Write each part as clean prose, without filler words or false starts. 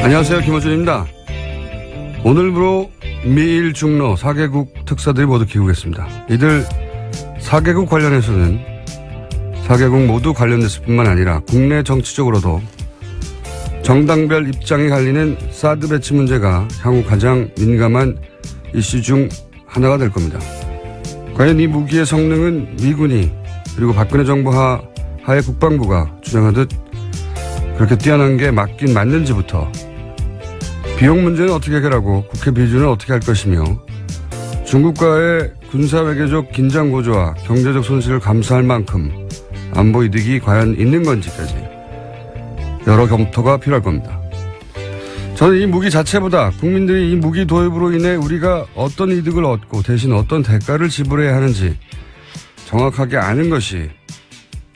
안녕하세요. 김호준입니다. 오늘부로 미일 중로 4개국 특사들이 모두 귀국했습니다. 이들 4개국 관련해서는 4개국 모두 관련됐을 뿐만 아니라 국내 정치적으로도 정당별 입장이 갈리는 사드 배치 문제가 향후 가장 민감한 이슈 중 하나가 될 겁니다. 과연 이 무기의 성능은 미군이 그리고 박근혜 정부 하의 국방부가 주장하듯 그렇게 뛰어난 게 맞긴 맞는지부터 비용 문제는 어떻게 해결하고 국회 비준은 어떻게 할 것이며 중국과의 군사외교적 긴장 고조와 경제적 손실을 감수할 만큼 안보 이득이 과연 있는 건지까지 여러 검토가 필요할 겁니다. 저는 이 무기 자체보다 국민들이 이 무기 도입으로 인해 우리가 어떤 이득을 얻고 대신 어떤 대가를 지불해야 하는지 정확하게 아는 것이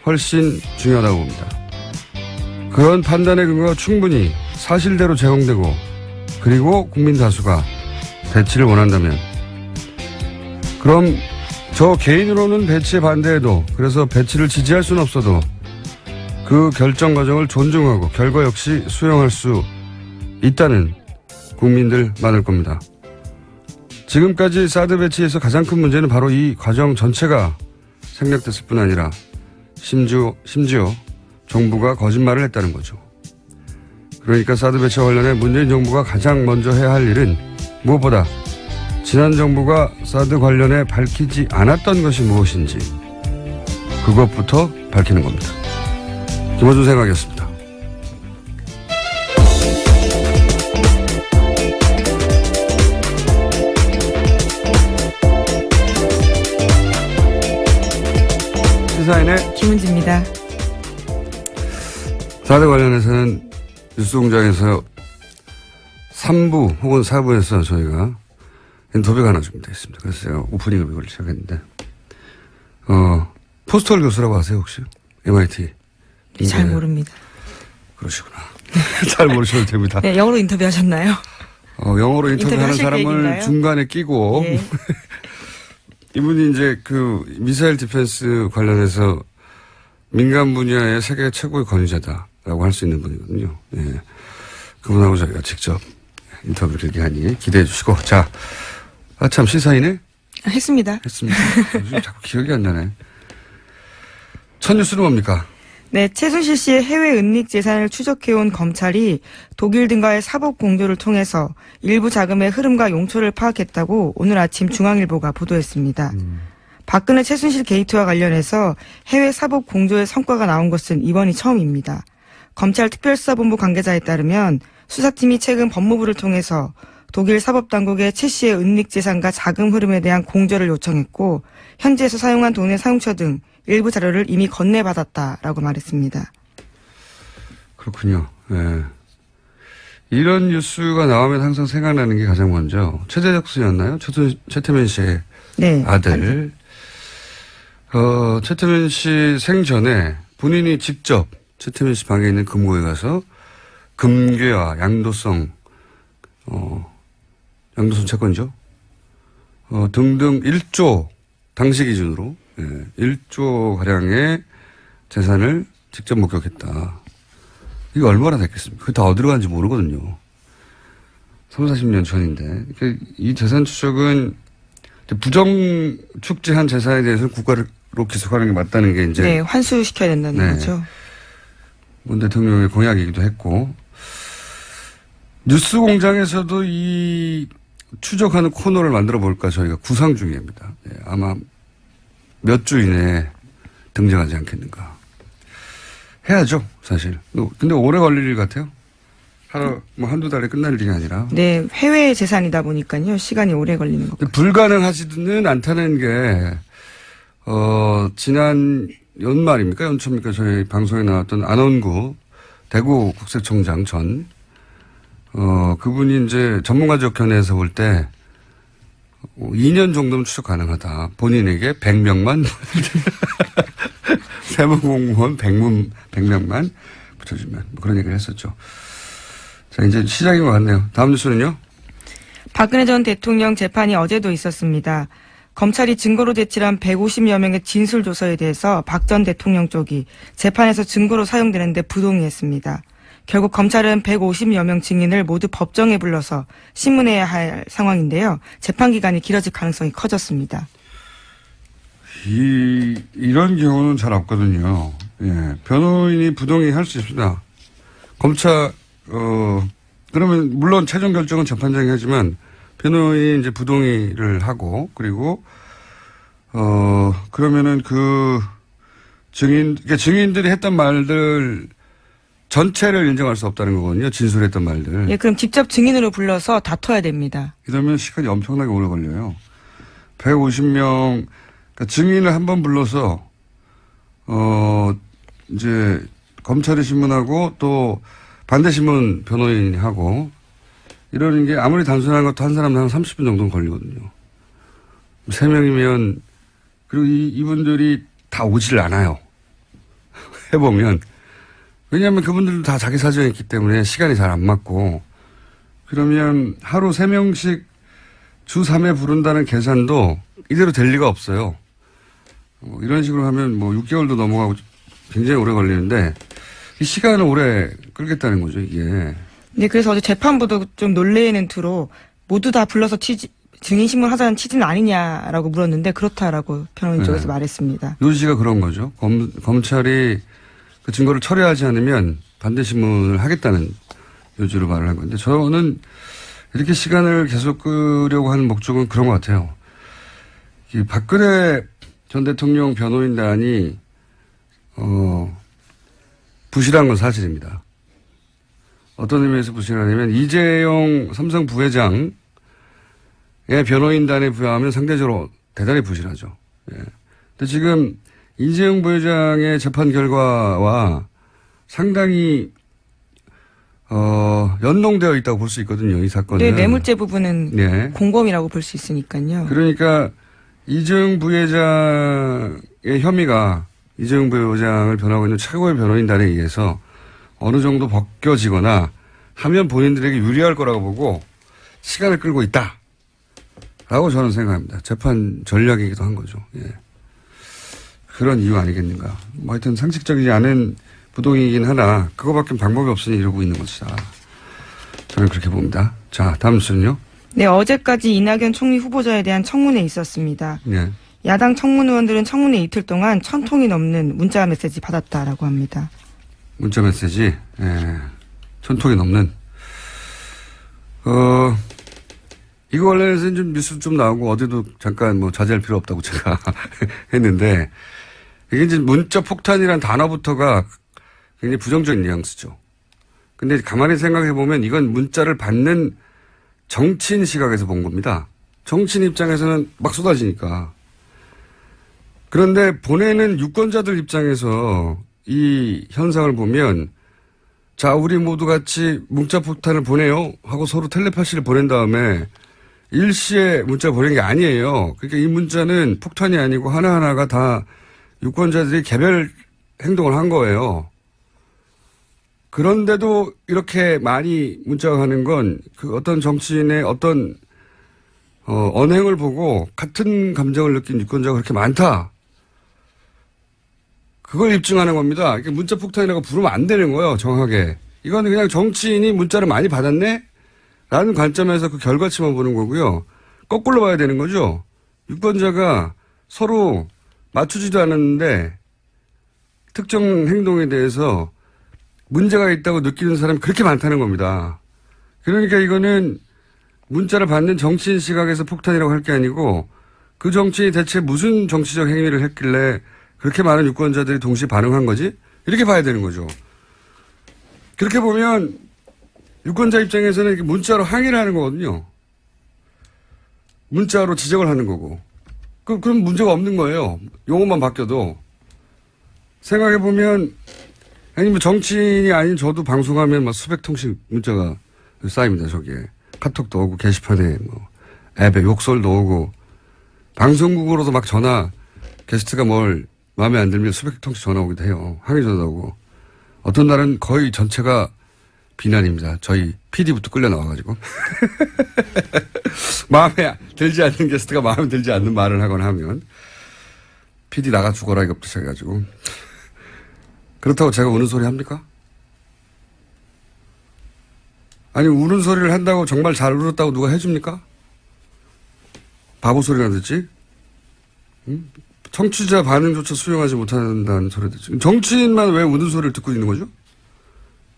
훨씬 중요하다고 봅니다. 그런 판단의 근거가 충분히 사실대로 제공되고 그리고 국민 다수가 배치를 원한다면 그럼 저 개인으로는 배치에 반대해도 그래서 배치를 지지할 수는 없어도 그 결정 과정을 존중하고 결과 역시 수용할 수 있다는 국민들 많을 겁니다. 지금까지 사드 배치에서 가장 큰 문제는 바로 이 과정 전체가 생략됐을 뿐 아니라 심지어 정부가 거짓말을 했다는 거죠. 그러니까 사드 배치와 관련해 문재인 정부가 가장 먼저 해야 할 일은 무엇보다 지난 정부가 사드 관련해 밝히지 않았던 것이 무엇인지 그것부터 밝히는 겁니다. 김호준 생각이었습니다. 시사인의 김은지입니다. 사드 관련해서는 뉴스공장에서 3부 혹은 4부에서 저희가 인터뷰가 하나 준비되어 있습니다. 그래서 제가 오프닝을 이걸 시작했는데 포스터ල් 교수라고 아세요 혹시? MIT. 잘 모릅니다. 그러시구나. 잘 모르셔도 됩니다. 네, 영어로 인터뷰하셨나요? 영어로 인터뷰하는 사람을 계획인가요? 중간에 끼고 네. 이분이 이제 그 미사일 디펜스 관련해서 민간 분야의 세계 최고의 권위자다라고 할 수 있는 분이거든요. 예. 그분하고 저희가 직접 인터뷰를 이렇게 하니 기대해 주시고. 자, 참 시사인에? 했습니다. 했습니다. 요즘 자꾸 기억이 안 나네. 첫 뉴스는 뭡니까? 네, 최순실 씨의 해외 은닉 재산을 추적해온 검찰이 독일 등과의 사법 공조를 통해서 일부 자금의 흐름과 용처를 파악했다고 오늘 아침 중앙일보가 보도했습니다. 박근혜 최순실 게이트와 관련해서 해외 사법 공조의 성과가 나온 것은 이번이 처음입니다. 검찰 특별수사본부 관계자에 따르면 수사팀이 최근 법무부를 통해서 독일 사법당국에 최 씨의 은닉 재산과 자금 흐름에 대한 공조를 요청했고 현지에서 사용한 돈의 사용처 등 일부 자료를 이미 건네받았다라고 말했습니다. 그렇군요. 예. 이런 뉴스가 나오면 항상 생각나는 게 가장 먼저 최재적 씨였나요? 최태민 씨의 네, 아들. 최태민 씨 생전에 본인이 직접 최태민 씨 방에 있는 금고에 가서 금괴와 양도성 채권이죠. 등등 1조 당시 기준으로 1조 가량의 재산을 직접 목격했다. 이게 얼마나 됐겠습니까? 그게 다 어디로 간지 모르거든요. 30, 40년 전인데. 이 재산 추적은 부정 축제한 재산에 대해서는 국가로 기소하는 게 맞다는 게 이제. 네, 환수시켜야 된다는 거죠. 문 대통령의 공약이기도 했고. 뉴스 공장에서도 이 추적하는 코너를 만들어 볼까 저희가 구상 중입니다. 아마 몇 주 이내에 등장하지 않겠는가. 해야죠, 사실. 근데 오래 걸릴 일 같아요. 한두 달에 끝날 일이 아니라. 네, 해외 재산이다 보니까요. 시간이 오래 걸리는 것 같아요. 불가능하지는 않다는 게, 지난 연말입니까? 연초입니까? 저희 방송에 나왔던 안원구 대구 국세청장 전, 그분이 이제 전문가적 견해에서 볼 때, 2년 정도는 추적 가능하다. 본인에게 100명만, 세무공무원 100명만 붙여주면. 뭐 그런 얘기를 했었죠. 자, 이제 시작인 것 같네요. 다음 뉴스는요? 박근혜 전 대통령 재판이 어제도 있었습니다. 검찰이 증거로 제출한 150여 명의 진술조서에 대해서 박 전 대통령 쪽이 재판에서 증거로 사용되는데 부동의했습니다. 결국 검찰은 150여 명 증인을 모두 법정에 불러서 신문해야 할 상황인데요. 재판 기간이 길어질 가능성이 커졌습니다. 이런 경우는 잘 없거든요. 예. 변호인이 부동의 할 수 있습니다. 검찰, 그러면 물론 최종 결정은 재판장이 하지만 변호인이 이제 부동의를 하고 그리고 그러면은 그 그러니까 증인들이 했던 말들 전체를 인정할 수 없다는 거거든요. 진술했던 말들. 예, 그럼 직접 증인으로 불러서 다퉈야 됩니다. 이러면 시간이 엄청나게 오래 걸려요. 150명, 그러니까 증인을 한 번 불러서, 이제, 검찰이 신문하고 또 반대 신문 변호인이 하고, 이러는 게 아무리 단순한 것도 한 사람당 한 30분 정도는 걸리거든요. 3명이면, 그리고 이분들이 다 오질 않아요. 해보면. 왜냐하면 그분들도 다 자기 사정이 있기 때문에 시간이 잘 안 맞고, 그러면 하루 3명씩 주 3회 부른다는 계산도 이대로 될 리가 없어요. 이런 식으로 하면 뭐 6개월도 넘어가고 굉장히 오래 걸리는데, 이 시간을 오래 끌겠다는 거죠, 이게. 네, 그래서 어제 재판부도 좀 놀래는 투로 모두 다 불러서 증인 신문 하자는 취지는 아니냐라고 물었는데 그렇다라고 변호인 쪽에서 말했습니다. 요지가 그런 거죠. 검찰이 그 증거를 철회하지 않으면 반대 신문을 하겠다는 요지로 말을 한 건데 저는 이렇게 시간을 계속 끄려고 하는 목적은 그런 것 같아요. 이 박근혜 전 대통령 변호인단이 부실한 건 사실입니다. 어떤 의미에서 부실하냐면 이재용 삼성 부회장의 변호인단에 부여하면 상대적으로 대단히 부실하죠. 예. 근데 지금 이재용 부회장의 재판 결과와 상당히 연동되어 있다고 볼 수 있거든요. 이 사건은. 네, 뇌물죄 부분은 네. 공범이라고 볼 수 있으니까요. 그러니까 이재용 부회장의 혐의가 이재용 부회장을 변호하고 있는 최고의 변호인단에 의해서 어느 정도 벗겨지거나 하면 본인들에게 유리할 거라고 보고 시간을 끌고 있다라고 저는 생각합니다. 재판 전략이기도 한 거죠. 예. 그런 이유 아니겠는가. 뭐 하여튼 상식적이지 않은 부동이긴 하나 그거밖에 방법이 없으니 이러고 있는 것이다. 저는 그렇게 봅니다. 자, 다음 순요. 네, 어제까지 이낙연 총리 후보자에 대한 청문회 있었습니다. 네. 야당 청문 의원들은 청문회 이틀 동안 1000통이 넘는 문자 메시지 받았다라고 합니다. 문자 메시지, 예. 1000통이 넘는. 이거 관련해서는 좀 뉴스 좀 나오고 어제도 잠깐 뭐 자제할 필요 없다고 제가 했는데 이게 이제 문자 폭탄이란 단어부터가 굉장히 부정적인 뉘앙스죠. 근데 가만히 생각해 보면 이건 문자를 받는 정치인 시각에서 본 겁니다. 정치인 입장에서는 막 쏟아지니까. 그런데 보내는 유권자들 입장에서 이 현상을 보면 자, 우리 모두 같이 문자 폭탄을 보내요 하고 서로 텔레파시를 보낸 다음에 일시에 문자 보낸 게 아니에요. 그러니까 이 문자는 폭탄이 아니고 하나하나가 다 유권자들이 개별 행동을 한 거예요. 그런데도 이렇게 많이 문자가 가는 건 그 어떤 정치인의 어떤 언행을 보고 같은 감정을 느낀 유권자가 그렇게 많다. 그걸 입증하는 겁니다. 그러니까 문자 폭탄이라고 부르면 안 되는 거예요. 정확하게. 이거는 그냥 정치인이 문자를 많이 받았네? 라는 관점에서 그 결과치만 보는 거고요. 거꾸로 봐야 되는 거죠. 유권자가 서로 맞추지도 않았는데 특정 행동에 대해서 문제가 있다고 느끼는 사람이 그렇게 많다는 겁니다. 그러니까 이거는 문자를 받는 정치인 시각에서 폭탄이라고 할 게 아니고 그 정치인이 대체 무슨 정치적 행위를 했길래 그렇게 많은 유권자들이 동시에 반응한 거지? 이렇게 봐야 되는 거죠. 그렇게 보면 유권자 입장에서는 이렇게 문자로 항의를 하는 거거든요. 문자로 지적을 하는 거고. 그럼 문제가 없는 거예요. 용어만 바뀌어도. 생각해보면 아니면 정치인이 아닌 저도 방송하면 막 수백 통씩 문자가 쌓입니다. 저기에. 카톡도 오고 게시판에 뭐 앱에 욕설도 오고 방송국으로도 막 전화 게스트가 뭘 마음에 안 들면 수백 통씩 전화 오기도 해요. 항의 전화 오고. 어떤 날은 거의 전체가 비난입니다. 저희 PD부터 끌려 나와가지고. 마음에 들지 않는 게스트가 마음에 들지 않는 말을 하거나 하면 PD 나가 죽어라 이것부터 시작해가지고. 그렇다고 제가 우는 소리 합니까? 아니, 우는 소리를 한다고 정말 잘 울었다고 누가 해줍니까? 바보 소리나 듣지? 응? 청취자 반응조차 수용하지 못한다는 소리 듣지. 정치인만 왜 우는 소리를 듣고 있는 거죠?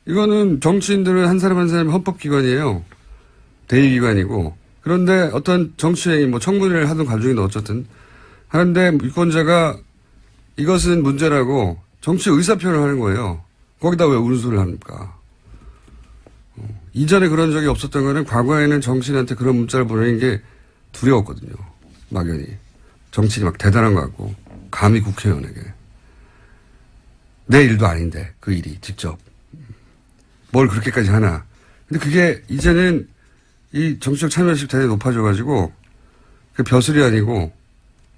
이거는 정치인들은 한 사람 한 사람이 헌법기관이에요. 대의기관이고. 그런데 어떤 정치행위, 뭐 청문회를 하든 가중이든 어쨌든 하는데 유권자가 이것은 문제라고 정치 의사표현을 하는 거예요. 거기다 왜 우는 소리를 합니까? 이전에 그런 적이 없었던 거는 과거에는 정치인한테 그런 문자를 보내는 게 두려웠거든요. 막연히. 정치인이 막 대단한 것 같고 감히 국회의원에게. 내 일도 아닌데 그 일이 직접. 뭘 그렇게까지 하나. 근데 그게 이제는 이 정치적 참여율이 대단히 높아져가지고 그 벼슬이 아니고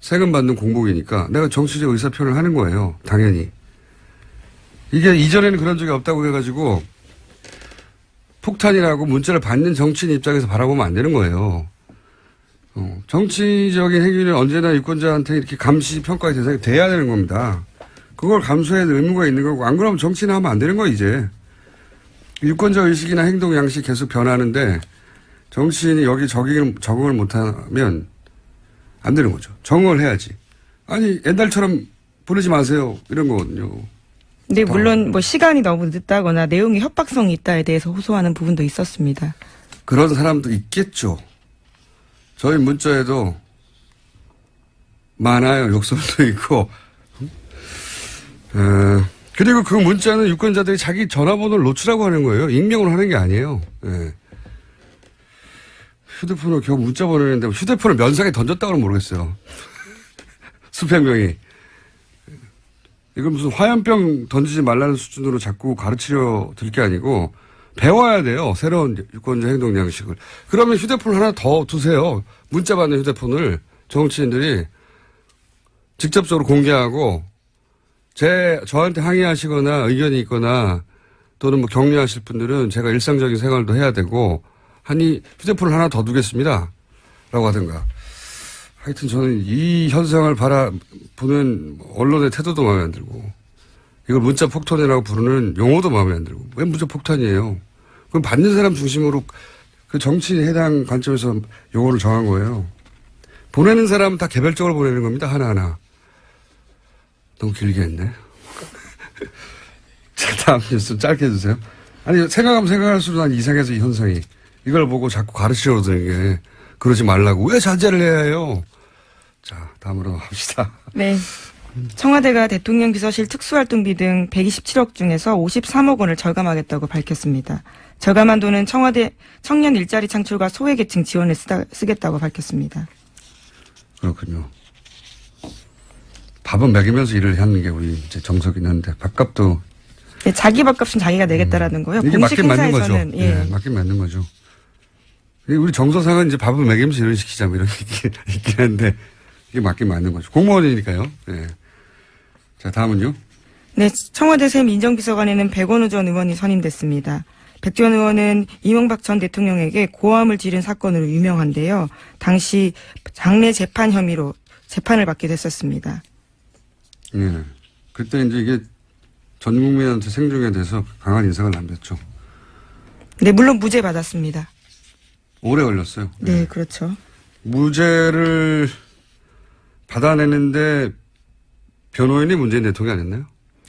세금 받는 공복이니까 내가 정치적 의사표현을 하는 거예요. 당연히. 이게 이전에는 그런 적이 없다고 해가지고 폭탄이라고 문자를 받는 정치인 입장에서 바라보면 안 되는 거예요. 정치적인 행위는 언제나 유권자한테 이렇게 감시 평가의 대상이 돼야 되는 겁니다. 그걸 감수해야 될 의무가 있는 거고 안 그러면 정치는 하면 안 되는 거예요 이제. 유권자 의식이나 행동 양식이 계속 변하는데 정치인이 여기 적응을 못하면 안 되는 거죠. 적응을 해야지. 아니 옛날처럼 보내지 마세요 이런 거거든요. 근데 물론 뭐 시간이 너무 늦다거나 내용이 협박성이 있다에 대해서 호소하는 부분도 있었습니다. 그런 사람도 있겠죠. 저희 문자에도 많아요. 욕설도 있고. 그리고 그 문자는 유권자들이 자기 전화번호를 노출하고 하는 거예요. 익명으로 하는 게 아니에요. 예. 휴대폰으로 겨우 문자 보내는데 휴대폰을 면상에 던졌다고는 모르겠어요. 수백 명이. 이건 무슨 화염병 던지지 말라는 수준으로 자꾸 가르치려 들 게 아니고 배워야 돼요. 새로운 유권자 행동 양식을. 그러면 휴대폰 하나 더 두세요. 문자 받는 휴대폰을 정치인들이 직접적으로 공개하고 저한테 항의하시거나 의견이 있거나 또는 뭐 격려하실 분들은 제가 일상적인 생활도 해야 되고 하니 휴대폰을 하나 더 두겠습니다. 라고 하든가. 하여튼 저는 이 현상을 바라보는 언론의 태도도 마음에 안 들고 이걸 문자 폭탄이라고 부르는 용어도 마음에 안 들고 왜 문자 폭탄이에요? 그럼 받는 사람 중심으로 그 정치인에 해당 관점에서 용어를 정한 거예요. 보내는 사람은 다 개별적으로 보내는 겁니다. 하나하나. 너무 길게 했네. 자, 다음 뉴스 짧게 해주세요. 아니 생각하면 생각할수록 난 이상해서 이 현상이. 이걸 보고 자꾸 가르치려고 드는 게 그러지 말라고 왜 자제를 해야 해요? 자, 다음으로 합시다. 네. 청와대가 대통령 비서실 특수활동비 등 127억 중에서 53억 원을 절감하겠다고 밝혔습니다. 절감한 돈은 청와대 청년 일자리 창출과 소외계층 지원에 쓰겠다고 밝혔습니다. 그렇군요. 밥은 먹이면서 일을 하는 게 우리 이제 정석이긴 한데 밥값도 네, 자기 밥값은 자기가 내겠다라는 거요. 이게 공식 맞긴 맞는 거죠. 행사에서는 예. 맞긴 맞는 거죠. 우리 정서상은 이제 밥을 먹이면서 일을 시키자 뭐 이런 게 있긴 한데 이게 맞긴 맞는 거죠. 공무원이니까요. 예. 자, 다음은요. 네, 청와대 새 민정비서관에는 백원우 전 의원이 선임됐습니다. 백 전 의원은 이명박 전 대통령에게 고함을 지른 사건으로 유명한데요. 당시 장례 재판 혐의로 재판을 받게 됐었습니다. 예. 그때 이제 이게 전 국민한테 생중에 대해서 강한 인상을 남겼죠. 네, 물론 무죄 받았습니다. 오래 걸렸어요. 네, 예. 그렇죠. 무죄를 받아내는데 변호인이 문재인 대통령이 아니었나요?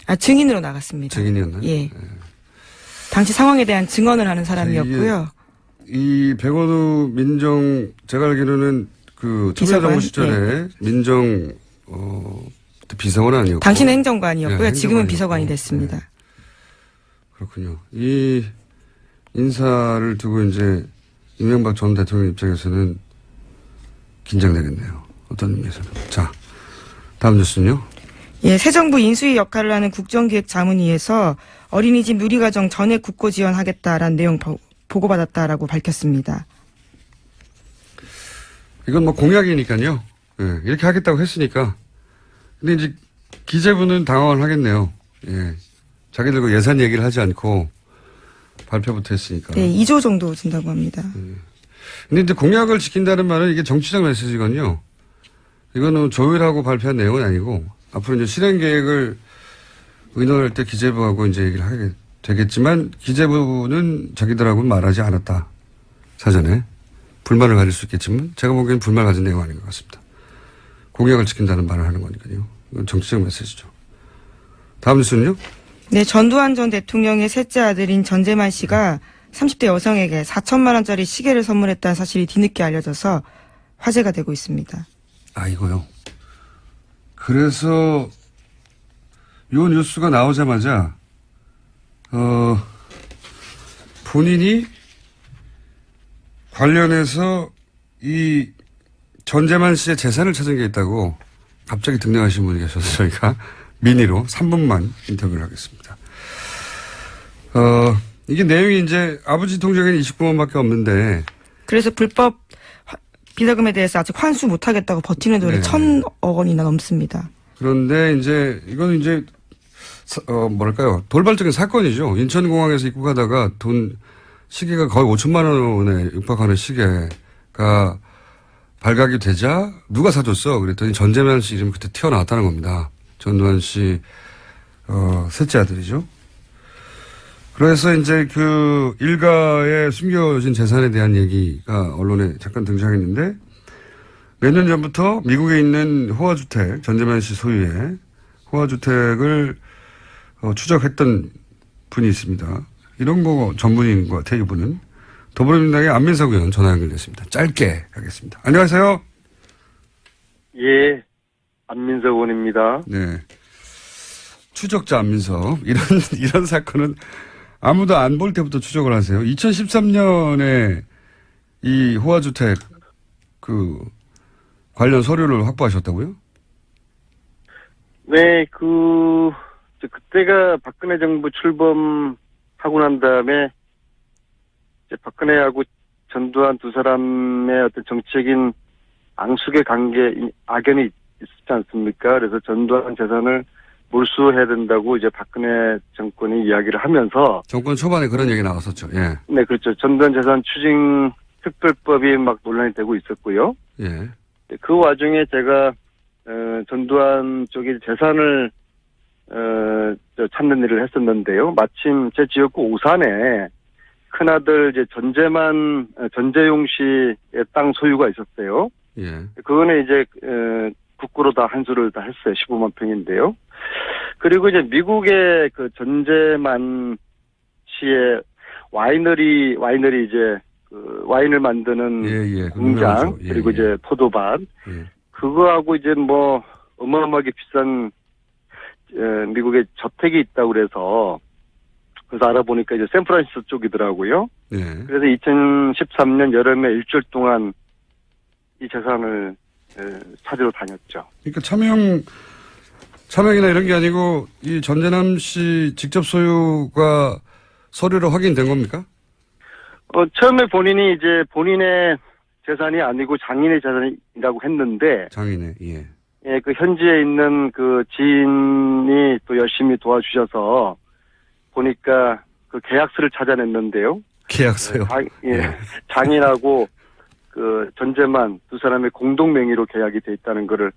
아, 증인으로 나갔습니다. 증인이었나요? 예. 예. 당시 상황에 대한 증언을 하는 사람이었고요. 이 백원우 제가 알기로는 그 참여정부 시절에 민정 비서관 아니었고. 당시는 행정관이었고요. 예, 지금은 비서관이 행정관이었고. 됐습니다. 예. 그렇군요. 이 인사를 두고 이제 이명박 전 대통령 입장에서는 긴장되겠네요. 어떤 의미에서는. 자, 다음 뉴스는요. 예, 새 정부 인수위 역할을 하는 국정기획자문위에서 어린이집 누리과정 전액 국고 지원하겠다라는 내용 보고받았다라고 밝혔습니다. 이건 뭐 공약이니까요. 예, 이렇게 하겠다고 했으니까. 근데 이제 기재부는 당황을 하겠네요. 예. 자기들 그 예산 얘기를 하지 않고 발표부터 했으니까. 네, 2조 정도 준다고 합니다. 근데 이제 공약을 지킨다는 말은 이게 정치적 메시지거든요. 이거는 조율하고 발표한 내용은 아니고 앞으로 이제 실행 계획을 의논할 때 기재부하고 이제 얘기를 하게 되겠지만 기재부는 자기들하고는 말하지 않았다. 사전에. 불만을 가질 수 있겠지만 제가 보기엔 불만을 가진 내용 아닌 것 같습니다. 공약을 지킨다는 말을 하는 거니까요. 이건 정치적 메시지죠. 다음 뉴스는요? 네, 전두환 전 대통령의 셋째 아들인 전재만 씨가 30대 여성에게 4천만 원짜리 시계를 선물했다는 사실이 뒤늦게 알려져서 화제가 되고 있습니다. 아, 이거요. 그래서 요 뉴스가 나오자마자 본인이 관련해서 이 전재만 씨의 재산을 찾은 게 있다고 갑자기 등장하신 분이 계셔서 저희가 미니로 3분만 인터뷰를 하겠습니다. 이게 내용이 이제 아버지 통장에는 29만 밖에 없는데. 그래서 불법 비자금에 대해서 아직 환수 못하겠다고 버티는 돈이 1,000억 원이나 넘습니다. 그런데 이제 이거는 이제 뭐랄까요, 돌발적인 사건이죠. 인천공항에서 입국하다가 시계가 거의 5천만 원에 육박하는 시계가 발각이 되자 누가 사줬어? 그랬더니 전재만 씨 이름이 그때 튀어나왔다는 겁니다. 전두환 씨 셋째 아들이죠. 그래서 이제 그 일가의 숨겨진 재산에 대한 얘기가 언론에 잠깐 등장했는데 몇 년 전부터 미국에 있는 호화주택, 전재만 씨 소유의 호화주택을 추적했던 분이 있습니다. 이런 거 전문인 것 같아요, 이분은. 더불어민주당의 안민석 의원 전화 연결됐습니다. 짧게 하겠습니다. 안녕하세요. 예, 안민석 의원입니다. 네. 추적자 안민석. 이런 사건은 아무도 안 볼 때부터 추적을 하세요. 2013년에 이 호화주택 관련 서류를 확보하셨다고요? 네, 그때가 박근혜 정부 출범하고 난 다음에 이제 박근혜하고 전두환 두 사람의 어떤 정치적인 앙숙의 악연이 있었지 않습니까? 그래서 전두환 재산을 몰수해야 된다고 이제 박근혜 정권이 이야기를 하면서. 정권 초반에 그런 얘기 나왔었죠. 예. 네, 그렇죠. 전두환 재산 추징 특별법이 막 논란이 되고 있었고요. 예. 그 와중에 제가 전두환 쪽의 재산을 찾는 일을 했었는데요. 마침 제 지역구 오산에 큰아들 이제 전재용 씨의 땅 소유가 있었어요. 예. 그거는 이제 국구로 다 한수를 다 했어요. 15만 평인데요. 그리고 이제 미국의 그 전재만 씨의 와이너리 이제 그 와인을 만드는 공장 그리고 이제 포도밭 그거하고 이제 뭐 어마어마하게 비싼 미국의 저택이 있다고 그래서 알아보니까 이제 샌프란시스코 쪽이더라고요. 네. 그래서 2013년 여름에 일주일 동안 이 재산을 찾으러 다녔죠. 그러니까 차명이나 이런 게 아니고 이 전재남 씨 직접 소유가 서류로 확인된 겁니까? 처음에 본인이 이제 본인의 재산이 아니고 장인의 재산이라고 했는데. 장인의, 예. 예, 그 현지에 있는 그 지인이 또 열심히 도와주셔서 보니까 그 계약서를 찾아냈는데요. 계약서요? 장인하고 그 전재만 두 사람의 공동 명의로 계약이 돼 있다는 거를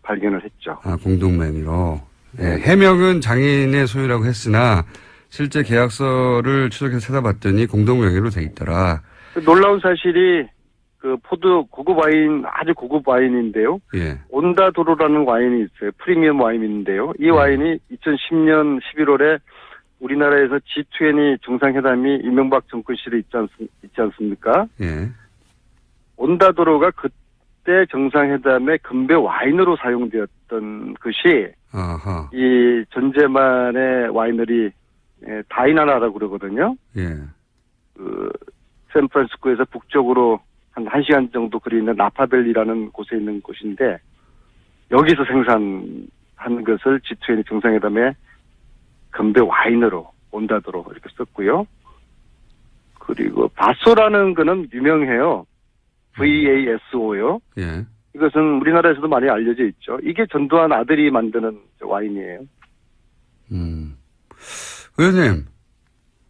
발견을 했죠. 아, 공동 명의로. 예, 해명은 장인의 소유라고 했으나 실제 계약서를 추적해서 찾아봤더니 공동 명의로 돼 있더라. 놀라운 사실이 그 고급 와인, 아주 고급 와인인데요. 예. 온다도로라는 와인이 있어요. 프리미엄 와인인데요. 이 와인이 2010년 11월에 우리나라에서 G20 정상회담이 이명박 정권 시절에 있지 않습니까? 예. 온다도로가 그때 정상회담에 금배 와인으로 사용되었던 것이 아하. 이 전재만의 와이너리 다이나나라고 그러거든요. 예. 샌프란시스코에서 북쪽으로 한 1시간 정도 거리 있는 나파밸리라는 곳에 있는 곳인데 여기서 생산한 것을 G20 정상회담에 금배 와인으로 온다도로 이렇게 썼고요. 그리고 바소라는 거는 유명해요. VASO요. 예. 이것은 우리나라에서도 많이 알려져 있죠. 이게 전두환 아들이 만드는 와인이에요. 의원님.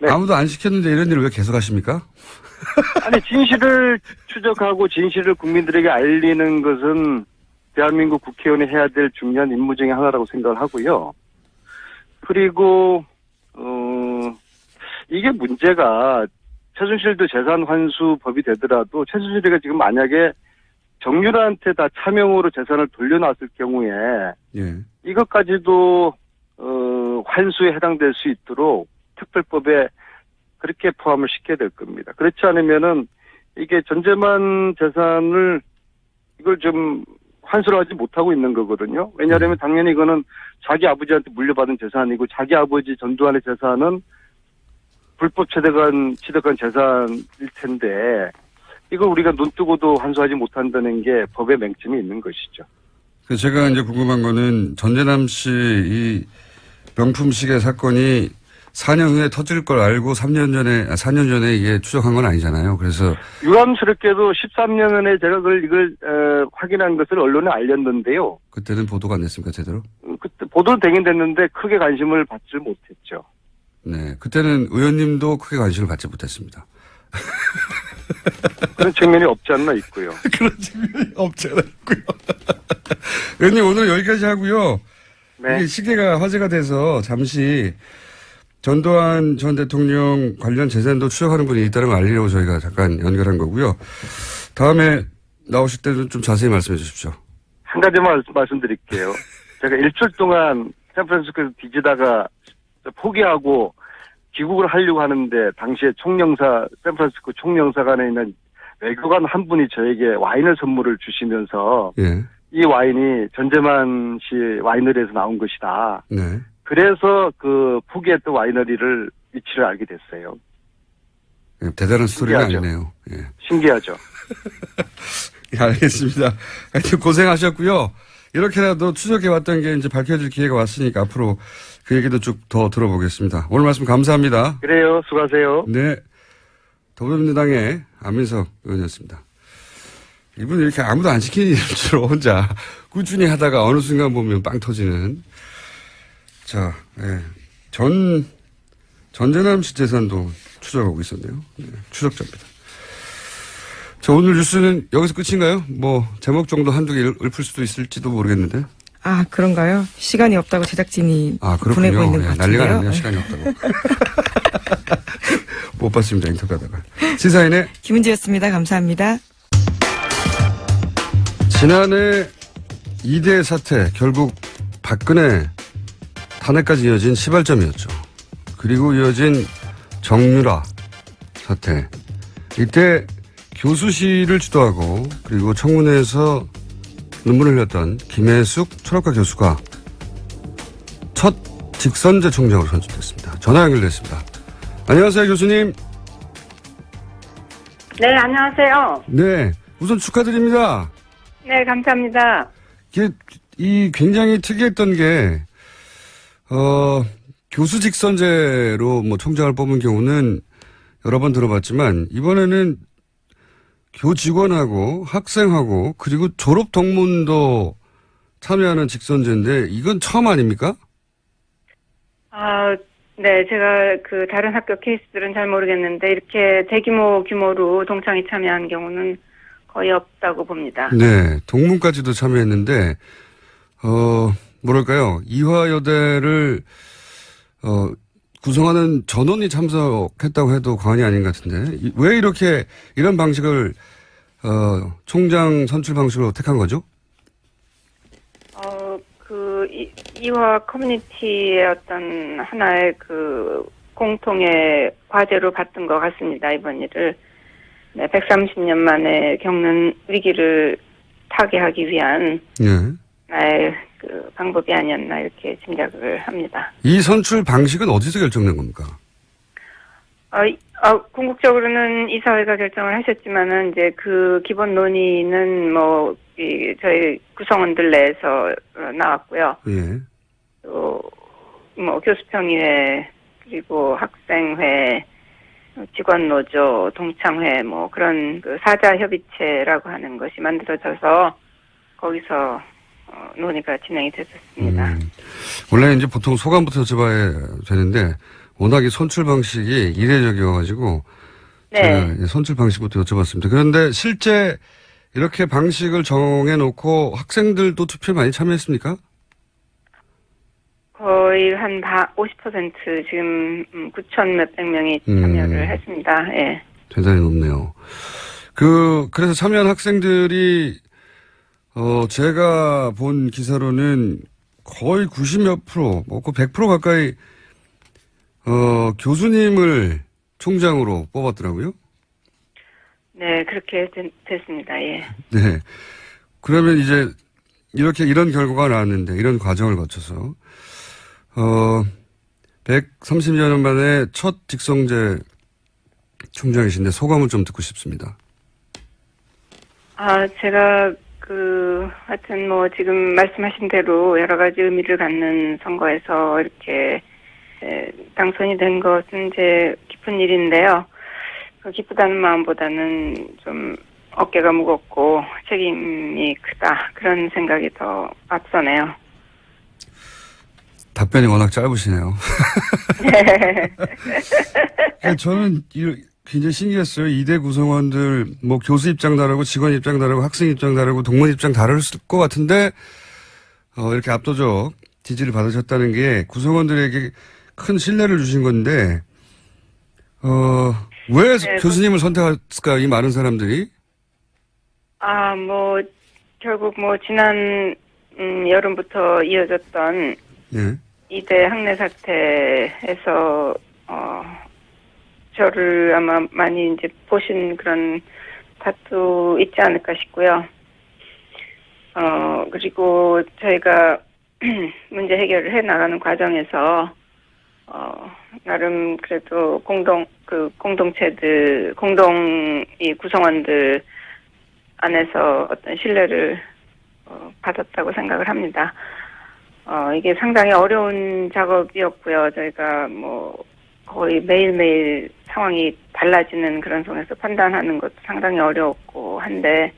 네. 아무도 안 시켰는데 이런 일을 왜 계속 하십니까? 아니, 진실을 추적하고 진실을 국민들에게 알리는 것은 대한민국 국회의원이 해야 될 중요한 임무 중에 하나라고 생각을 하고요. 그리고, 이게 문제가 최순실도 재산 환수법이 되더라도 최순실이가 지금 만약에 정유라한테 다 차명으로 재산을 돌려놨을 경우에 예. 이것까지도 환수에 해당될 수 있도록 특별법에 그렇게 포함을 시켜야 될 겁니다. 그렇지 않으면은 이게 전재만 재산을 이걸 좀 환수를 하지 못하고 있는 거거든요. 왜냐하면 당연히 이거는 자기 아버지한테 물려받은 재산이고 자기 아버지 전두환의 재산은 불법 취득한 재산일 텐데 이걸 우리가 눈 뜨고도 환수하지 못한다는 게 법의 맹점이 있는 것이죠. 제가 이제 궁금한 거는 전재남 씨 이 명품 시계 사건이 4년 후에 터질 걸 알고 4년 전에 이게 추적한 건 아니잖아요. 그래서 유감스럽게도 13년 전에 제가 이걸 확인한 것을 언론에 알렸는데요. 그때는 보도가 안 됐습니까, 제대로? 그때 보도는 되긴 됐는데 크게 관심을 받지 못했죠. 네. 그때는 의원님도 크게 관심을 받지 못했습니다. 그런 측면이 없지 않나 있고요. 그런 측면이 없지 않아 있고요. 의원님 오늘 여기까지 하고요. 네. 이 시계가 화제가 돼서 잠시 전두환 전 대통령 관련 재산도 추적하는 분이 있다는 걸 알리려고 저희가 잠깐 연결한 거고요. 다음에 나오실 때는 좀 자세히 말씀해 주십시오. 한 가지만 말씀드릴게요. 제가 일주일 동안 샌프란시스코에서 뒤지다가 포기하고 귀국을 하려고 하는데 당시에 샌프란시스코 총영사관에 있는 외교관 한 분이 저에게 와인을 선물을 주시면서 예. 이 와인이 전재만 씨 와이너리에서 나온 것이다. 네. 그래서 그 포기했던 와이너리를 위치를 알게 됐어요. 예, 대단한 스토리가 신기하죠. 아니네요. 예. 신기하죠. 예, 알겠습니다. 하여튼 고생하셨고요. 이렇게라도 추적해왔던 게 이제 밝혀질 기회가 왔으니까 앞으로 그 얘기도 쭉 더 들어보겠습니다. 오늘 말씀 감사합니다. 그래요. 수고하세요. 네. 더불어민주당의 안민석 의원이었습니다. 이분 이렇게 아무도 안 시키는 일주로 혼자 꾸준히 하다가 어느 순간 보면 빵 터지는. 자, 예. 전재남 씨 재산도 추적하고 있었네요. 네, 추적자입니다. 자, 오늘 뉴스는 여기서 끝인가요? 뭐, 제목 정도 한두 개 읊을 수도 있을지도 모르겠는데. 아, 그런가요? 시간이 없다고 제작진이 그렇군요. 보내고 있는 예, 것 난리가 같은데요. 났네요. 시간이 없다고. 못 봤습니다. 인터뷰하다가. 시사인의 김은지였습니다. 감사합니다. 지난해 2대 사태 결국 박근혜 탄핵까지 이어진 시발점이었죠. 그리고 이어진 정유라 사태. 이때 교수실을 주도하고 그리고 청문회에서 눈물을 흘렸던 김혜숙 철학과 교수가 첫 직선제 총장으로 선출됐습니다. 전화 연결됐습니다. 안녕하세요, 교수님. 네, 안녕하세요. 네, 우선 축하드립니다. 네, 감사합니다. 이 굉장히 특이했던 게 교수 직선제로 뭐 총장을 뽑은 경우는 여러 번 들어봤지만 이번에는 교직원하고 학생하고 그리고 졸업 동문도 참여하는 직선제인데 이건 처음 아닙니까? 네, 제가 그 다른 학교 케이스들은 잘 모르겠는데 이렇게 규모로 동창이 참여한 경우는 거의 없다고 봅니다. 네, 동문까지도 참여했는데 뭐랄까요, 이화여대를 구성하는 전원이 참석했다고 해도 과언이 아닌 것 같은데 왜 이렇게 이런 방식을 총장 선출 방식으로 택한 거죠? 이화 커뮤니티의 어떤 하나의 그 공통의 과제로 봤던 것 같습니다. 이번 일을. 네, 130년 만에 겪는 위기를 타개하기 위한 네. 나의 그 방법이 아니었나 이렇게 짐작을 합니다. 이 선출 방식은 어디서 결정된 겁니까? 궁극적으로는 이사회가 결정을 하셨지만은 이제 그 기본 논의는 저희 구성원들 내에서 나왔고요. 예. 또 교수평의회 그리고 학생회, 직원노조, 동창회 그런 그 사자협의체라고 하는 것이 만들어져서 거기서 논의가 진행이 됐었습니다. 원래 이제 보통 소감부터 여쭤봐야 되는데 워낙 이 선출 방식이 이례적이어가지고 네. 제가 선출 방식부터 여쭤봤습니다. 그런데 실제 이렇게 방식을 정해놓고 학생들도 투표에 많이 참여했습니까? 거의 한 50% 지금 9천 몇백 명이 참여를 했습니다. 예. 대단히 높네요. 그래서 참여한 학생들이, 제가 본 기사로는 거의 90몇 프로, 그 100% 가까이, 교수님을 총장으로 뽑았더라고요. 네, 그렇게 됐습니다. 예. 네. 그러면 이제, 이런 결과가 나왔는데, 이런 과정을 거쳐서, 130여 년 만에 첫 직성제 총장이신데 소감을 좀 듣고 싶습니다. 제가 하여튼 지금 말씀하신 대로 여러 가지 의미를 갖는 선거에서 이렇게 당선이 된 것은 이제 기쁜 일인데요. 기쁘다는 마음보다는 좀 어깨가 무겁고 책임이 크다 그런 생각이 더 앞서네요. 답변이 워낙 짧으시네요. 저는 굉장히 신기했어요. 이대 구성원들, 교수 입장 다르고, 직원 입장 다르고, 학생 입장 다르고, 동문 입장 다를 것 같은데, 이렇게 압도적 지지를 받으셨다는 게 구성원들에게 큰 신뢰를 주신 건데, 왜 네, 교수님을 선택했을까요? 이 많은 사람들이? 결국 지난, 여름부터 이어졌던, 예. 이대 학내 사태에서, 저를 아마 많이 이제 보신 그런 탓도 있지 않을까 싶고요. 그리고 저희가 문제 해결을 해 나가는 과정에서, 나름 그래도 공동체들, 이 구성원들 안에서 어떤 신뢰를, 받았다고 생각을 합니다. 이게 상당히 어려운 작업이었고요. 저희가 거의 매일매일 상황이 달라지는 그런 속에서 판단하는 것도 상당히 어려웠고 한데,